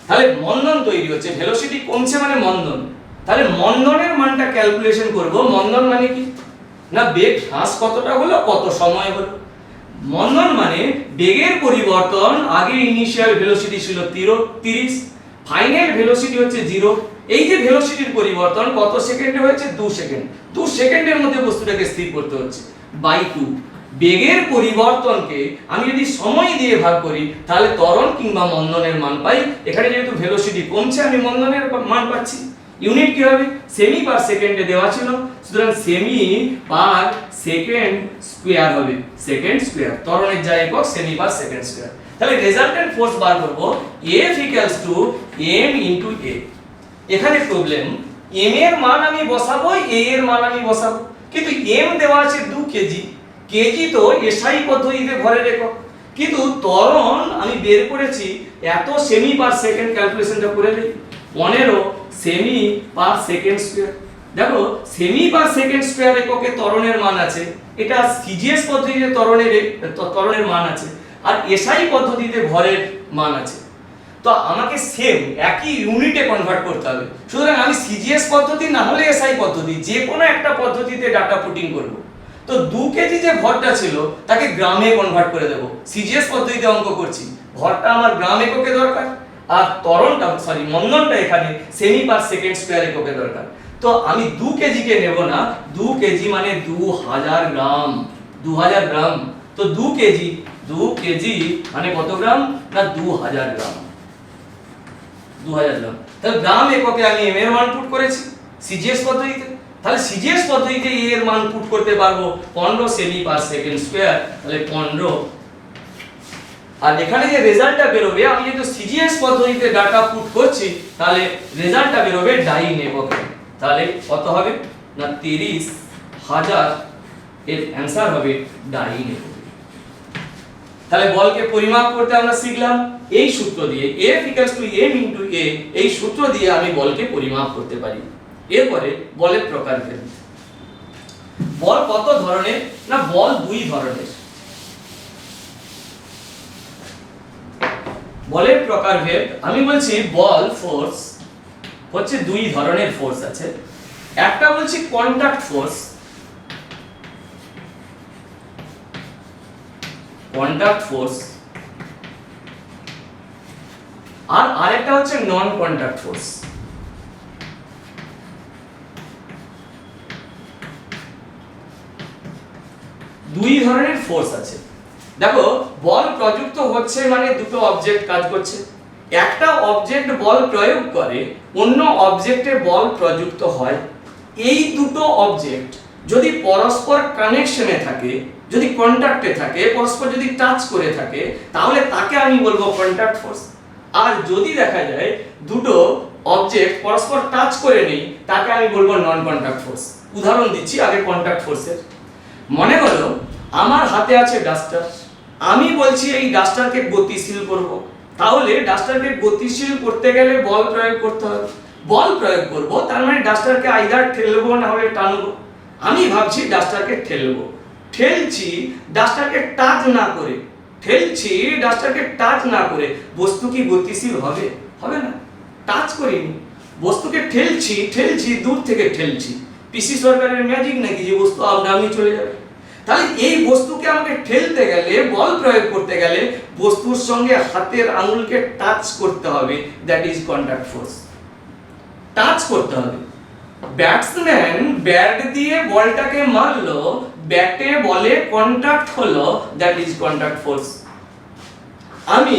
তাহলে মন্দন তৈরি হচ্ছে, ভেলোসিটি কমছে মানে মন্দন। তাহলে মন্দনের মানটা ক্যালকুলেশন করব। মন্দন মানে কি, না বেগ হ্রাস কতটা হলো, কত সময় হলো। মন্দন মানে বেগের পরিবর্তন, আগে ইনিশিয়াল ভেলোসিটি ছিল 30, ফাইনাল ভেলোসিটি হচ্ছে 0। এই যে ভেলোসিটির পরিবর্তন কত সেকেন্ডে হয়েছে, 2 সেকেন্ড। 2 সেকেন্ডের মধ্যে বস্তুটাকে স্থির করতে হচ্ছে বাই 2। বেগের পরিবর্তনকে আমি যদি সময় দিয়ে ভাগ করি তাহলে ত্বরণ কিংবা মন্দনের মান পাই। এখানে যেহেতু ভেলোসিটি কমছে আমি মন্দনের মান পাচ্ছি। ইউনিট কি হবে, সেমি পার সেকেন্ডে দেওয়া ছিল, সুতরাং সেমি পার সেকেন্ড স্কয়ার হবে, সেকেন্ড স্কয়ার। ত্বরণের যা একক সেমি পার সেকেন্ড স্কয়ার। তাহলে রেজাল্টেন্ট ফোর্স বার করব F = m * a। এখানে প্রবলেম, m এর মান আমি বসাবো, a এর মান আমি বসাবো, কিন্তু m দেওয়া আছে 2 কেজি। কেজি তো এসআই পদ্ধতিতে ভরের একক, কিন্তু ত্বরণ আমি বের করেছি এত সেমি পার সেকেন্ড, ক্যালকুলেশনটা করে নেই 15 সেমি পার সেকেন্ড স্কয়ার। দেখো সেমি পার সেকেন্ড স্কয়ার এককে ত্বরণের মান আছে, এটা সিজিএস পদ্ধতিতে ত্বরণের মান আছে, আর এসআই পদ্ধতিতে ভরের মান আছে। তো আমাকে সেম একই ইউনিটে কনভার্ট করতে হবে। সুতরাং আমি সিজিএস পদ্ধতি না হলে এসআই পদ্ধতি, যে কোনো একটা পদ্ধতিতে ডাটা পুটিং করব। তো 2 কেজি যে ভরটা ছিল তাকে গ্রামে কনভার্ট করে দেব। সিজিএস পদ্ধতিতে অঙ্ক করছি, ভরটা আমার গ্রাম এককে দরকার, আর ত্বরণটা মন্দনটা এখানে সেমি পার সেকেন্ড স্কয়ার এককে দরকার। তো আমি 2 কেজি কে নেব না, 2 কেজি মানে 2000 গ্রাম, 2000 গ্রাম। তো 2 কেজি মানে কত গ্রাম, না 2000 গ্রাম, 2000 গ্রাম। তাহলে গ্রাম এককে আমি m এর মান পুট করেছি সিজিএস পদ্ধতিতে। তাহলে সিজিএস পদ্ধতিতে a এর মান পুট করতে পারবো 15 সেমি পার সেকেন্ড স্কয়ার, তাহলে 15। আর এখানে যে রেজাল্টটা বেরোবে, আমি যেহেতু সিজিএস পদ্ধতিতে ডাটা পুট করছি তাহলে রেজাল্টটা বেরোবে ডাইন এককে। তাহলে কত হবে, না 30000, এর অ্যানসার হবে ডাইন একক। তাহলে বলকে পরিমাপ করতে আমরা শিখলাম এই সূত্র দিয়ে, F = m * a, এই সূত্র দিয়ে আমি বলকে পরিমাপ করতে পারি। এরপরে বলের প্রকারভেদ। বল কত ধরনের, না বল 2 ধরনের। বলের প্রকারভেদ আমি বলছি বল ফোর্স হচ্ছে 2 ধরনের ফোর্স আছে। একটা বলছি কন্টাক্ট ফোর্স, কন্টাক্ট ফোর্স, আর আরেকটা হচ্ছে নন কন্টাক্ট ফোর্স। দুই ধরনের ফোর্স আছে। দেখো বল প্রযুক্ত হচ্ছে মানে দুটো অবজেক্ট কাজ করছে। একটা অবজেক্ট বল প্রয়োগ করে, অন্য অবজেক্টে বল প্রযুক্ত হয়। এই দুটো অবজেক্ট যদি পরস্পর কানেকশনে থাকে, যদি কন্টাক্টে থাকে, পরস্পর যদি টাচ করে থাকে, তাহলে তাকে আমি বলবো কন্টাক্ট ফোর্স। আর যদি দেখা যায় দুটো অবজেক্ট পরস্পর টাচ করে নেই, তাকে আমি বলবো নন কন্টাক্ট ফোর্স। উদাহরণ দিচ্ছি আগে কন্টাক্ট ফোর্সের। মনে করো আমার হাতে আছে ডাস্টার, আমি বলছি এই ডাস্টারকে গতিশীল করব। তাহলে ডাস্টারকে গতিশীল করতে গেলে বল প্রয়োগ করতে হবে। বল প্রয়োগ করব তার মানে ডাস্টারকে আইদার ঠেলবো না হলে টানবো। আমি ভাবছি ডাস্টারকে ঠেলবো, ঠেলছি ডাস্টারকে টাচ না করে, ঠেলছি ডাস্টারকে টাচ না করে, বস্তু কি গতিশীল হবে? হবে না, টাচ করিনি। বস্তুকে ঠেলছি দূর থেকে ঠেলছি। পিসি সরকারের ম্যাজিক নাকি যে বস্তু আপনা আপনি চলে যাবে? তাহলে এই বস্তুকে আমাকে ঠেলতে গেলে, বল প্রয়োগ করতে গেলে বস্তুর সঙ্গে হাতের আঙুলকে টাচ করতে হবে, that is contact force. Touch করতে হবে। ব্যাটসম্যান ব্যাট দিয়ে বলটাকে মারলো, ব্যাটে বলে কন্টাক্ট হলো, দ্যাট ইজ কন্টাক্ট ফোর্স। আমি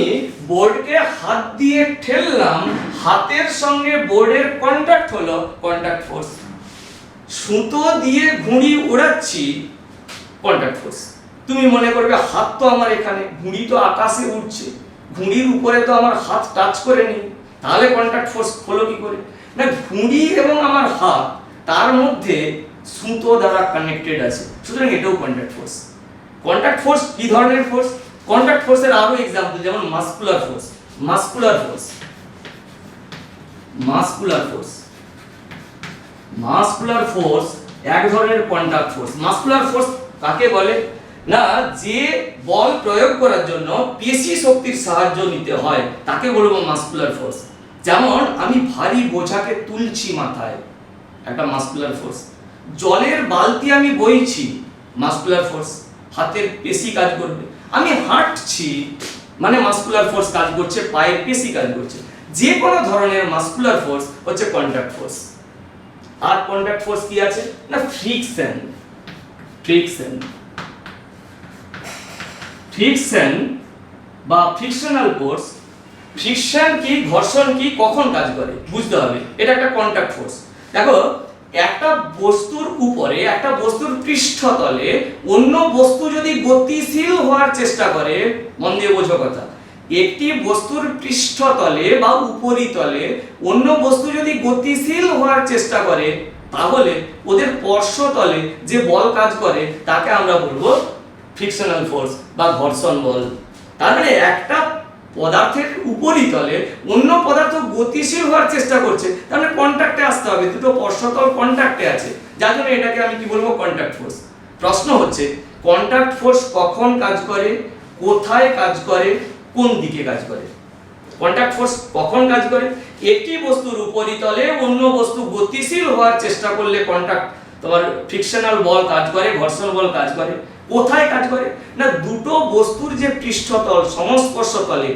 বোর্ডকে হাত দিয়ে ঠেললাম, হাতের সঙ্গে বোর্ডের কন্টাক্ট হলো, কন্টাক্ট ফোর্স। সুতো দিয়ে ঘুড়ি উড়াচ্ছি, কন্টাক্ট ফোর্স। তুমি মনে করবে হাত তো আমার এখানে, ঘুড়ি তো আকাশে উড়ছে, ঘুড়ির উপরে তো আমার হাত টাচ করে নেই, তাহলে কন্টাক্ট ফোর্স হলো কি করে? না, ঘুড়ি এবং আমার হাত তার মধ্যে সুতো দ্বারা কানেক্টেড আছে, সুতরাং এটাও কন্টাক্ট ফোর্স। কন্টাক্ট ফোর্স কি ধরনের ফোর্স? কন্টাক্ট ফোর্সের আরো এক্সাম্পল, যেমন muscular force. Muscular force, muscular force, muscular force এক ধরনের কন্টাক্ট ফোর্স। মাসকুলার ফোর্স কাকে বলে? না, যে বল প্রয়োগ করার জন্য পেশি শক্তির সাহায্য নিতে হয় তাকে বলবো মাসকুলার ফোর্স। যেমন আমি ভারী বোঝাকে তুলছি মাথায়, একটা মাসকুলার ফোর্স। জলের বালতি আমি বইছি, মাসকুলার ফোর্স, হাতের পেশি কাজ করবে। আমি হাঁটছি, মানে মাসকুলার ফোর্স কাজ করছে, পায়ের পেশি কাজ করছে। যে কোনো ধরনের মাসকুলার ফোর্স হচ্ছে কন্টাক্ট ফোর্স। আর কন্টাক্ট ফোর্স কি আছে? না, ফ্রিকশন। ফ্রিকশন, ফ্রিকশন বা ফ্রিকশনাল ফোর্স। ফ্রিকশন কি, ঘর্ষণ কি, কখন কাজ করে বুঝতে হবে। এটা একটা কন্টাক্ট ফোর্স। দেখো, একটা বস্তুর উপরে, একটা বস্তুর পৃষ্ঠতলে অন্য বস্তু যদি গতিশীল হওয়ার চেষ্টা করে, মন দিয়ে বোঝো কথা, একটি বস্তুর পৃষ্ঠতলে বা উপরিতলে অন্য বস্তু যদি গতিশীল হওয়ার চেষ্টা করে, তাহলে ওদের স্পর্শতলে যে বল কাজ করে তাকে আমরা বলবো ফ্রিকশনাল ফোর্স বা ঘর্ষণ বল। তার মানে একটা পদার্থের উপরিতলে অন্য পদার্থ গতিশীল হওয়ার চেষ্টা করছে, তাহলে কন্টাক্টে আসতে হবে, দুটো স্পর্শতল কন্টাক্টে আছে, যার জন্য এটাকে আমি কি বলবো? Contact force. প্রশ্ন হচ্ছে কন্টাক্ট ফোর্স কখন কাজ করে, কোথায় কাজ করে, কোন দিকে কাজ করে? কন্টাক্ট ফোর্স কখন কাজ করে? একটি বস্তুর উপরিতলে অন্য বস্তু গতিশীল হওয়ার চেষ্টা করলে কন্টাক্ট, তোমার ফ্রিকশনাল বল কাজ করে, ঘর্ষণ বল কাজ করে। কোথায় কাজ করে? না, দুটো বস্তুর যে পৃষ্ঠতল, সংস্পর্শতলে,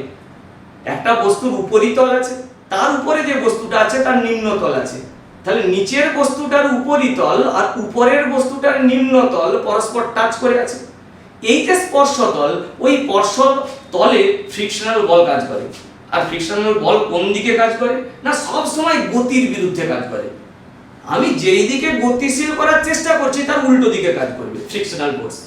একটা বস্তুর উপরিতল আছে, তার উপরে যে বস্তুটা আছে তার নিম্নতল আছে। তাহলে নিচের বস্তুটার উপরিতল আর উপরের বস্তুটার নিম্নতল পরস্পর টাচ করে আছে। এই যে স্পর্শতল, ওই স্পর্শতলে ফ্রিকশনাল বল কাজ করে। আর ফ্রিকশনাল বল কোন দিকে কাজ করে? না, সব সময় গতির বিরুদ্ধে কাজ করে। আমি যেই দিকে গতিশীল করার চেষ্টা করছি তার উল্টো দিকে কাজ করবে ফ্রিকশনাল ফোর্স।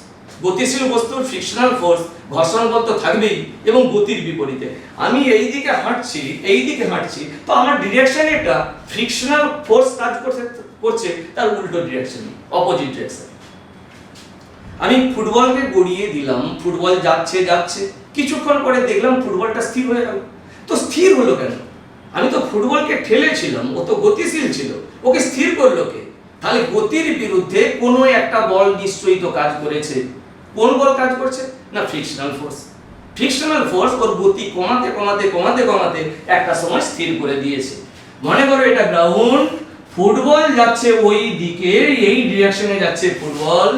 গতিশীল বস্তুর ফ্রিকশনাল ফোর্স, ঘর্ষণ বল তো থাকবেই, এবং গতির বিপরীতে। আমি এই দিকে হাঁটছি, এই দিকে হাঁটছি, তো আমার ডিরেকশন এটা, ফ্রিকশনাল ফোর্স কাজ করছে তার উল্টো ডিরেকশনে, অপোজিট ডিরেকশন। আমি ফুটবলকে গড়িয়ে দিলাম, ফুটবল যাচ্ছে যাচ্ছে, কিছুক্ষণ পরে দেখলাম ফুটবলটা স্থির হয়ে গেল। তো স্থির হলো কেন? আমি তো ফুটবলকে ঠেলেছিলাম, ও তো গতিশীল ছিল, ওকে স্থির করলো কে? তাহলে গতির বিরুদ্ধে কোনো একটা বল নিশ্চয়ই তো কাজ করেছে। কোন বল কাজ করছে? না, ফ্রিকশনাল ফোর্স। ফ্রিকশনাল ফোর্স ওর গতি কমাতে কমাতে কমাতে কমাতে একটা সময় স্থির করে দিয়েছে। মনে করো এটা গ্রাউন্ড, ফুটবল যাচ্ছে ওই দিকে, এই ডিরেকশনে যাচ্ছে ফুটবল।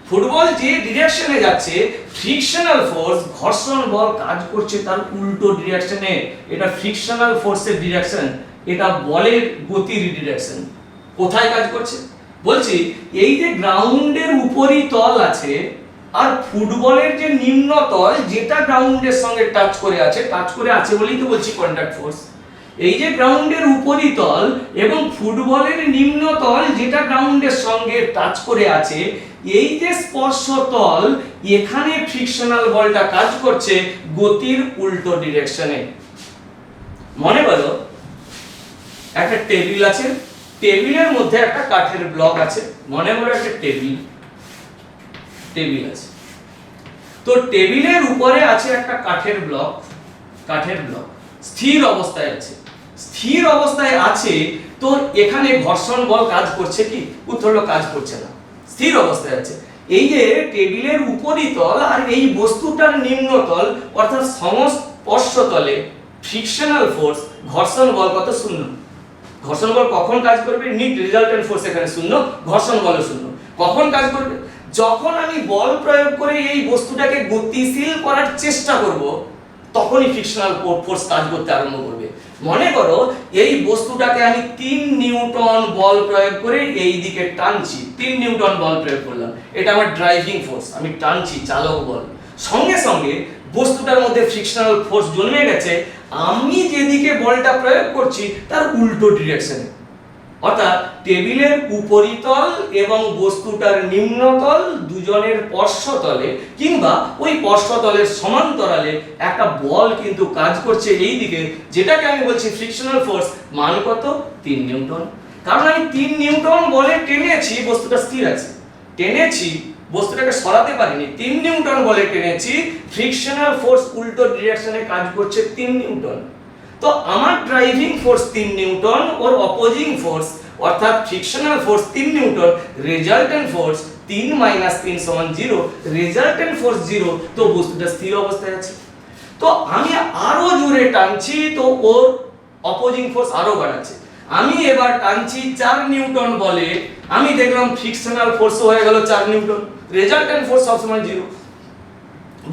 ফুটবল যে ডিরেকশনে যাচ্ছে, ফ্রিকশনাল ফোর্স, ঘর্ষণ বল কাজ করছে তার উল্টো ডিরেকশনে। এটা ফ্রিকশনাল ফোর্সের ডিরেকশন, এটা বলের গতির ডিরেকশন। কোথায় কাজ করছে? বলছি এই যে গ্রাউন্ডের উপরিতল আছে আর ফুটবলের যে নিম্নতল, যেটা গ্রাউন্ডের সঙ্গে টাচ করে আছে বলেই তো বলছি কন্টাক্ট ফোর্স। এই যে গ্রাউন্ডের উপরিতল এবং ফুটবলের নিম্নতল যেটা গ্রাউন্ডের সঙ্গে টাচ করে আছে, এই যে স্পর্শতল, এখানে ফ্রিকশনাল বলটা কাজ করছে গতির উল্টো ডিরেকশনে। মনে করো একটা টেবিল আছে, টেবিলের মধ্যে একটা কাঠের ব্লক আছে। মনে করো একটা টেবিল আছে, তো টেবিলের উপরে আছে একটা কাঠের ব্লক স্থির অবস্থায় আছে। স্থির অবস্থায় আছে, তো এখানে ঘর্ষণ বল কাজ করছে কি? উত্তর হলো কাজ করছে না, স্থির অবস্থায় আছে। এই যে টেবিলের উপরিতল আর এই বস্তুটার নিম্নতল অর্থাৎ সংস্পর্শতলে ফ্রিকশনাল ফোর্স, ঘর্ষণ বল কত? শূন্য। ঘর্ষণ বল কখন কাজ করবে? নিট রেজাল্টেন্ট ফোর্স এখানে শূন্য, ঘর্ষণ বল শূন্য। কখন কাজ করবে? যখন আমি বল প্রয়োগ করে এই বস্তুটাকে গতিশীল করার চেষ্টা করব তখনই ফ্রিকশনাল ফোর্স কাজ করতে আরম্ভ করবে। মনে করো এই বস্তুটাকে আমি 3 নিউটন বল প্রয়োগ করে এই দিকে টানছি, 3 নিউটন বল প্রয়োগ করলাম, এটা আমার ড্রাইভিং ফোর্স, আমি টানছি, চালক বল। সঙ্গে সঙ্গে বস্তুটার মধ্যে ফ্রিকশনাল ফোর্স জন্মে গেছে, আমি যেদিকে বলটা প্রয়োগ করছি তার উল্টো ডিরেকশনে, অর্থাৎ টেবিলের উপরিতল এবং বস্তুটার নিম্নতল দুজনের পর্শ্বতলে কিংবা ওই পর্শ্বতলের সমান্তরালে একটা বল কিন্তু কাজ করছে এই দিকে, যেটাকে আমি বলছি ফ্রিকশনাল ফোর্স। মান কত? 3 নিউটন। কারণ আমি 3 নিউটন বলে টেনেছি, বস্তুটা স্থির আছে, টেনেছি, বস্তুটাকে সরাতে পারিনি, 3 নিউটন বলে টেনেছি, ফ্রিকশনাল ফোর্স উল্টো ডিরেকশনে কাজ করছে 3 নিউটন। তো আমার ড্রাইভিং ফোর্স 3 নিউটন, ওর অপোজিং ফোর্স অর্থাৎ frictional force 3 Newton, resultant force 3 - 3 = 0, resultant force 0, তো বস্তুটা স্থির অবস্থায় আছে। তো আমি আরো জোরে টানছি, তো ওর অপোজিং ফোর্স আরো বাড়াচ্ছে। আমি এবার টানছি 4 নিউটন বলে, আমি দেখলাম ফ্রিকশনাল ফোর্স হয়ে গেল 4 নিউটন, রেজাল্টেন্ট ফোর্স সবসময় 0,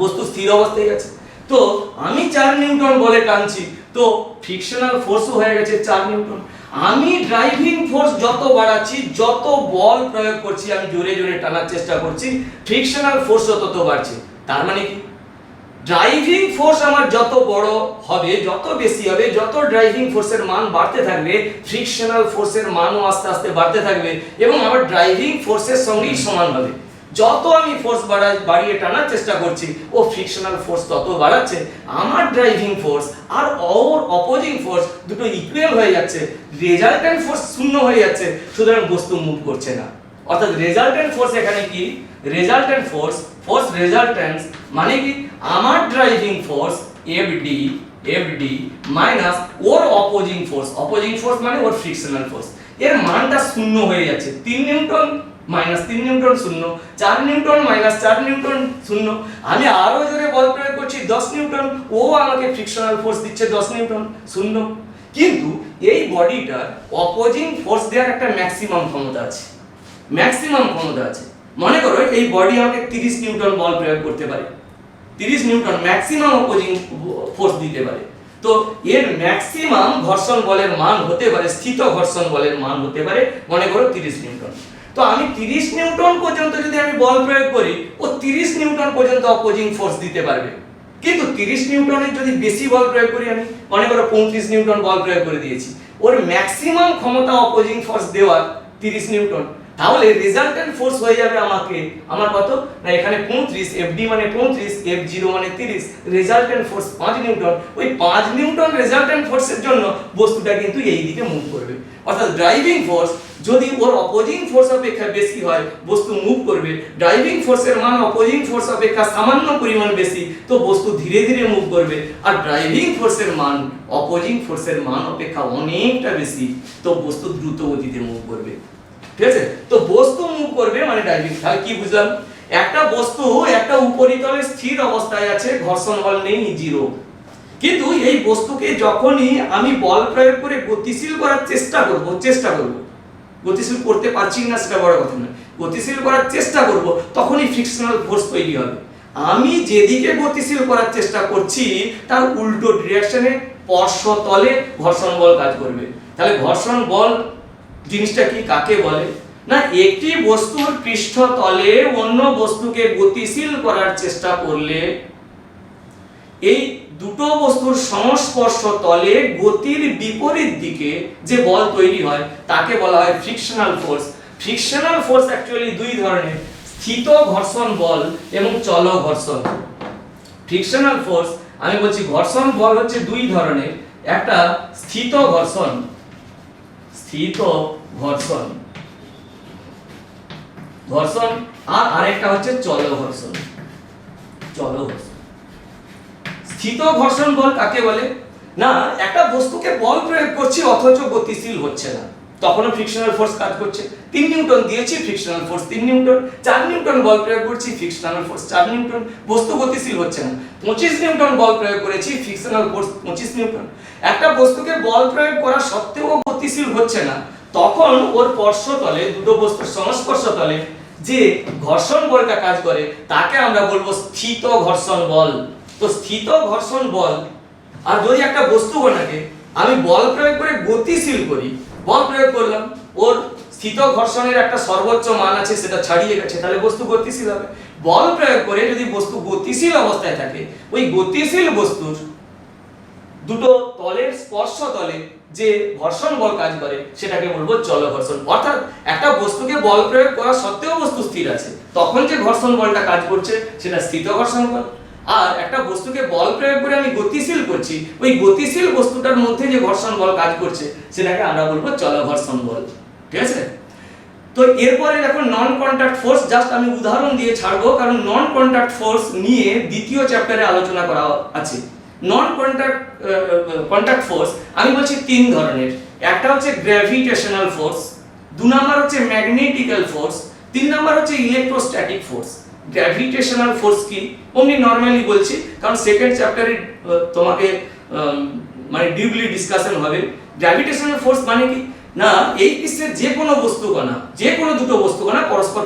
বস্তু স্থির অবস্থায় আছে। তো আমি 4 নিউটন বলে টানছি, তো ফ্রিকশনাল ফোর্সও হয়ে গেছে 4 নিউটন। আমি ড্রাইভিং ফোর্স যত বাড়াচ্ছি, যত বল প্রয়োগ করছি, আমি জোরে জোরে টানার চেষ্টা করছি, ফ্রিকশনাল ফোর্স তত বাড়ছে। তার মানে কি, ড্রাইভিং ফোর্স আমার যত বড় হবে, যত বেশি হবে, যত ড্রাইভিং ফোর্সের মান বাড়তে থাকবে, ফ্রিকশনাল ফোর্সের মানও আস্তে আস্তে বাড়তে থাকবে এবং আমার ড্রাইভিং ফোর্সের সঙ্গেই সমান হবে। যত আমি ফোর্স বাড়িয়ে টানার চেষ্টা করছি, ও ফ্রিকশনাল ফোর্স তত বাড়াচ্ছে, আমার ড্রাইভিং ফোর্স আর ওর অপোজিং ফোর্স দুটো ইকুয়াল হয়ে যাচ্ছে, রেজাল্টেন্ট ফোর্স শূন্য হয়ে যাচ্ছে, সুতরাং বস্তু মুভ করছে না। অর্থাৎ রেজাল্টেন্ট ফোর্স এখানে কি, রেজাল্টেন্ট ফোর্স, ফোর্স রেজাল্টেন্স মানে কি, আমার ড্রাইভিং ফোর্স FD মাইনাস ওর অপোজিং ফোর্স মানে ওর ফ্রিকশনাল ফোর্স, এর মানটা শূন্য হয়ে যাচ্ছে। 3 নিউটন - 3 নিউটন শূন্য, 4 নিউটন - 4 নিউটন শূন্য। আমি আরো জোরে বল প্রয়োগ করছি 10 নিউটন, ও আমাকে ফ্রিকশনাল ফোর্স দিচ্ছে 10 নিউটন শূন্য। কিন্তু এই বডিটার অপোজিং ফোর্স দেওয়ার একটা ম্যাক্সিমাম ক্ষমতা আছে, ম্যাক্সিমাম ক্ষমতা আছে। মনে করো এই বডি আমাকে 30 নিউটন বল প্রয়োগ করতে পারে, 30 নিউটন ম্যাক্সিমাম অপোজিং ফোর্স দিতে পারে। তো এর ম্যাক্সিমাম ঘর্ষণ বলের মান হতে পারে, স্থিত ঘর্ষণ বলের মান হতে পারে মনে করো 30 নিউটন। তো আমি 30 নিউটন পর্যন্ত যদি আমি বল প্রয়োগ করি, ও 30 নিউটন পর্যন্ত অপোজিং ফোর্স দিতে পারবে। কিন্তু 30 নিউটনের যদি বেশি বল প্রয়োগ করি, আমি মনে করো 35 নিউটন বল প্রয়োগ করে দিয়েছি, ওর ম্যাক্সিমাম ক্ষমতা অপোজিং ফোর্স দেওয়ার 30 নিউটন, তাহলে রেজাল্টেন্ট ফোর্স হয়ে যাবে আমার কত না, এখানে 35, FD মানে 35, F0 মানে 30, রেজাল্টেন্ট ফোর্স 5 নিউটন। ওই 5 নিউটন রেজাল্টেন্ট ফোর্সের জন্য বস্তুটা কিন্তু এই দিকে মুভ করবে। অর্থাৎ ড্রাইভিং ফোর্স যদি ওর অপোজিং ফোর্স অপেক্ষা বেশি হয়, বস্তু মুভ করবে। ড্রাইভিং ফোর্সের মান অপোজিং ফোর্স অপেক্ষা সামান্য পরিমাণ বেশি, তো বস্তু ধীরে ধীরে মুভ করবে। আর ড্রাইভিং ফোর্সের মান অপোজিং ফোর্সের মান অপেক্ষা অনেকটা বেশি, তো বস্তু দ্রুত গতিতে মুভ করবে। ঠিক আছে, তো বস্তু মুভ করবে মানে ড্রাইভিং। তাহলে কি বুঝলাম, একটা বস্তু একটা উপরিতলে স্থির অবস্থায় আছে, ঘর্ষণ বল নেই, 0। কিন্তু এই বস্তুকে যখনই আমি বল প্রয়োগ করে গতিশীল করার চেষ্টা করব, গতিশীল করতে পারছি না সেটা বড় কথা নয়, গতিশীল করার চেষ্টা করব, তখনই ফ্রিকশনাল ফোর্স তৈরি হবে। আমি যেদিকে গতিশীল করার চেষ্টা করছি তার উল্টো ডিরেকশনে পর্শ্বতলে ঘর্ষণ বল কাজ করবে। তাহলে ঘর্ষণ বল জিনিসটা কি, কাকে বলে না, একটি বস্তুর পৃষ্ঠতলে অন্য বস্তুকে গতিশীল করার চেষ্টা করলে এই দুটো বস্তুর সংস্পর্শ তলে গতির বিপরীত দিকে যে বল তৈরি হয় তাকে বলা হয় frictional force. Frictional force actually দুই ধরনের, স্থিত ঘর্ষণ বল এবং চল ঘর্ষণ। ফ্রিকশনাল ফোর্স আমি বলছি ঘর্ষণ বল হচ্ছে দুই ধরনের, একটা স্থিত ঘর্ষণ আর আরেকটা হচ্ছে চল ঘর্ষণ। স্থিত ঘর্ষণ বল কাকে বলে না, একটা বস্তুকে বল প্রয়োগ করছি অথচ গতিশীল হচ্ছে না, তখনও ফ্রিকশনাল ফোর্স কাজ করছে। 3 নিউটন দিয়েছি, ফ্রিকশনাল ফোর্স 3 নিউটন। 4 নিউটন বল প্রয়োগ করছি, ফ্রিকশনাল ফোর্স 4 নিউটন, বস্তু গতিশীল হচ্ছে না। 25 নিউটন বল প্রয়োগ করেছি, ফ্রিকশনাল ফোর্স 25 নিউটন। একটা বস্তুকে বল প্রয়োগ করা সত্ত্বেও গতিশীল হচ্ছে না, তখন ওর পর্শ্বতলে, দুটো বস্তুর সংস্পর্শ তলে যে ঘর্ষণ বলটা কাজ করে তাকে আমরা বলবো স্থিত ঘর্ষণ বল। তো স্থিত ঘর্ষণ বল, আর যদি একটা বস্তু কণাকে আমি বল প্রয়োগ করে গতিশীল করি, বল প্রয়োগ করলাম, ওর স্থিত ঘর্ষণের একটা সর্বোচ্চ মান আছে, সেটা ছাড়িয়ে গেছে, তাহলে বস্তু গতিশীল হবে। বল প্রয়োগ করে যদি বস্তু গতিশীল অবস্থায় থাকে, ওই গতিশীল বস্তুর দুটো তলের স্পর্শ তলে যে ঘর্ষণ বল কাজ করে সেটাকে বলবো চল ঘর্ষণ। অর্থাৎ একটা বস্তুকে বল প্রয়োগ করা সত্ত্বেও বস্তু স্থির আছে, তখন যে ঘর্ষণ বলটা কাজ করছে সেটা স্থিত ঘর্ষণ বল। আর একটা বস্তুকে বল প্রয়োগ করে আমি গতিশীল করছি, ওই গতিশীল বস্তুটার মধ্যে যে ঘর্ষণ বল কাজ করছে সেটাকে আমরা বলবো চল ঘর্ষণ বল। ঠিক আছে? তো এরপরে দেখো নন কন্ট্যাক্ট ফোর্স, জাস্ট আমি উদাহরণ দিয়ে ছাড়বো, কারণ নন কন্ট্যাক্ট ফোর্স নিয়ে দ্বিতীয় চ্যাপ্টারে আলোচনা করা আছে। নন কন্ট্যাক্ট ফোর্স আমি বলছি তিন ধরনের। একটা হচ্ছে গ্র্যাভিটেশনাল ফোর্স, দু নাম্বার হচ্ছে ম্যাগনেটিক্যাল ফোর্স, তিন নাম্বার হচ্ছে ইলেকট্রোস্ট্যাটিক ফোর্স। গ্র্যাভিটেশনাল ফোর্স কি অমনি নরমালি বলছি, কারণ সেকেন্ড চ্যাপ্টারে তোমাকে মানে ডিপলি ডিসকাশন হবে। গ্র্যাভিটেশনাল ফোর্স মানে কি না, এই বিশ্বের যে কোনো বস্তু কণা, যে কোনো দুটো বস্তু কণা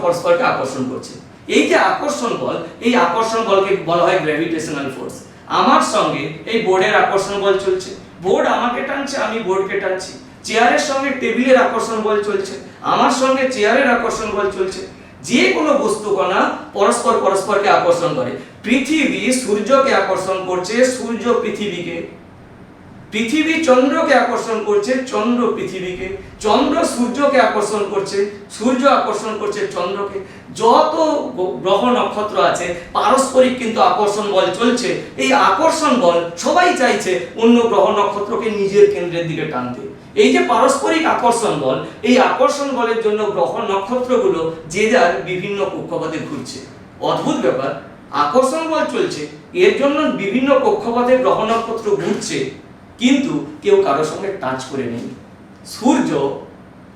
পরস্পরকে আকর্ষণ করছে, এই যে আকর্ষণ বল, এই আকর্ষণ বলকে বলা হয় গ্র্যাভিটেশনাল ফোর্স। আমার সঙ্গে এই বোর্ডের আকর্ষণ বল চলছে, বোর্ড আমাকে টানছে, আমি বোর্ডকে টানছি। চেয়ারের সঙ্গে টেবিলের আকর্ষণ বল চলছে, আমার সঙ্গে চেয়ারের আকর্ষণ বল চলছে। যে কোনো বস্তু কণা পরস্পরকে আকর্ষণ করে। পৃথিবী সূর্যকে আকর্ষণ করছে, সূর্য পৃথিবীকে। পৃথিবী চন্দ্রকে আকর্ষণ করছে, চন্দ্র পৃথিবীকে। চন্দ্র সূর্যকে আকর্ষণ করছে, সূর্য আকর্ষণ করছে চন্দ্রকে। যত গ্রহ নক্ষত্র আছে পারস্পরিক কিন্তু আকর্ষণ বল চলছে। এই আকর্ষণ বল সবাই চাইছে অন্য গ্রহ নক্ষত্রকে নিজের কেন্দ্রের দিকে টানতে। এই যে পারস্পরিক আকর্ষণ বল, এই আকর্ষণ বলের জন্য গ্রহ নক্ষত্রগুলো যে যার বিভিন্ন কক্ষপথে ঘুরছে। অদ্ভুত ব্যাপার, আকর্ষণ বল চলছে, এর জন্য বিভিন্ন কক্ষপথে গ্রহ নক্ষত্র ঘুরছে, কিন্তু কেউ কারোর সঙ্গে টাচ করে নেই। সূর্য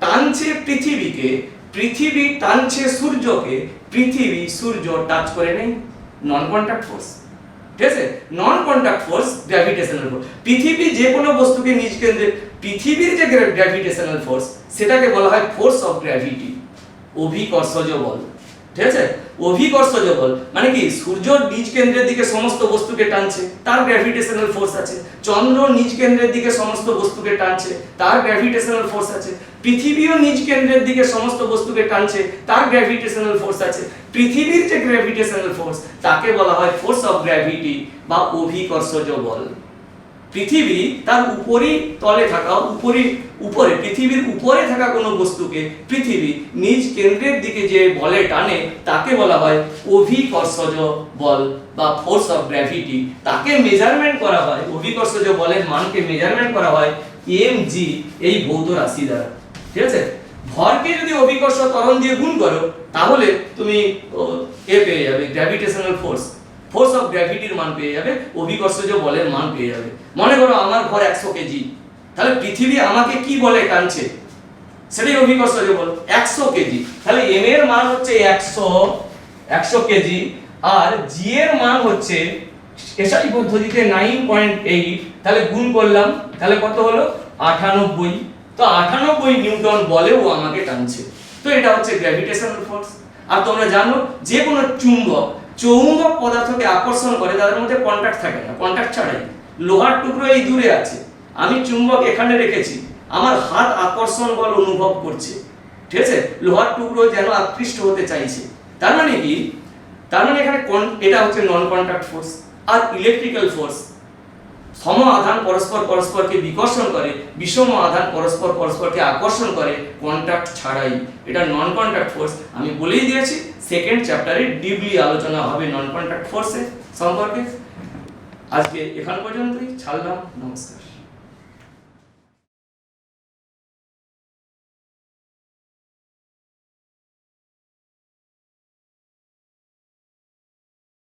টানছে পৃথিবীকে, পৃথিবী টানছে সূর্যকে, পৃথিবী সূর্য টাচ করে নেই। নন কন্ট্যাক্ট ফোর্স। ঠিক আছে? নন কন্ট্যাক্ট ফোর্স গ্র্যাভিটেশনাল ফোর্স। পৃথিবী যে কোনো বস্তুকে নিজ কেন্দ্রে, পৃথিবীর যে গ্র্যাভিটেশনাল ফোর্স সেটাকে বলা হয় ফোর্স অফ গ্র্যাভিটি, অভিকর্ষজ বল। ঠিক আছে? অভিকর্ষজ বল মানে কি, সূর্য নিজ কেন্দ্রের দিকে সমস্ত বস্তুকে টানছে, তার গ্র্যাভিটেশনাল ফোর্স আছে। চন্দ্র নিজ কেন্দ্রের দিকে সমস্ত বস্তুকে টানছে, তার গ্র্যাভিটেশনাল ফোর্স আছে। পৃথিবীও নিজ কেন্দ্রের দিকে সমস্ত বস্তুকে টানছে, তার গ্র্যাভিটেশনাল ফোর্স আছে। পৃথিবীর যে গ্র্যাভিটেশনাল ফোর্স তাকে বলা হয় ফোর্স অফ গ্র্যাভিটি বা অভিকর্ষজ বল। পৃথিবী তার উপরে তলে থাকা, উপরে পৃথিবীর উপরে থাকা কোনো বস্তুকে পৃথিবী নিজ কেন্দ্রের দিকে যে বলে টানে তাকে বলা হয় অভিকর্ষজ বল বা ফোর্স অফ গ্র্যাভিটি। তাকে মেজারমেন্ট করা হয়, অভিকর্ষজ বলের মানকে মেজারমেন্ট করা হয় mg এই ভৌত রাশি দ্বারা। ঠিক আছে? ভরকে যদি অভিকর্ষ ত্বরণ দিয়ে গুণ করো তাহলে তুমি পেয়ে যাবে গ্র্যাভিটেশনাল ফোর্স, ফোর্স অফ গ্র্যাভিটির মান পেয়ে যাবে, অভিকর্ষজ বলের মান পেয়ে যাবে। মনে করো আমার ভর 100 কেজি, তাহলে পৃথিবী আমাকে কি বলে টানছে সেটাই অভিকর্ষজ বল 100 কেজি। তাহলে m এর মান হচ্ছে 100 কেজি, আর g এর মান হচ্ছে এসআই পদ্ধতিতে 9.8, তাহলে গুণ করলাম তাহলে কত হলো 98। তো 98 নিউটন বলেও আমাকে টানছে। তো এটা হচ্ছে গ্র্যাভিটেশনাল ফোর্স। আর তোমরা জানো যে কোনো চৌম্বক পদার্থকে আকর্ষণ করে তাদের মধ্যে কন্টাক্ট থাকে না, কন্টাক্ট ছাড়াই। লোহার টুকরো এই দূরে আছে, আমি চুম্বক এখানে রেখেছি, আমার হাত আকর্ষণ বল অনুভব করছে। ঠিক আছে? লোহার টুকরো যেন আকৃষ্ট হতে চাইছে। তার মানে কি, তার মানে এখানে এটা হচ্ছে নন কন্টাক্ট ফোর্স। আর ইলেকট্রিক্যাল ফোর্স, সম আধান পরস্পরকে বিকর্ষণ করে, বিষম আধান পরস্পরকে আকর্ষণ করে কন্টাক্ট ছাড়াই। এটা নন কন্টাক্ট ফোর্স। আমি বলেই দিয়েছি সেকেন্ড চ্যাপ্টারে ডিপলি আলোচনা হবে নন কন্টাক্ট ফোর্সের সম্পর্কে। আজকে এখান পর্যন্তই ছাড়লাম। নমস্কার।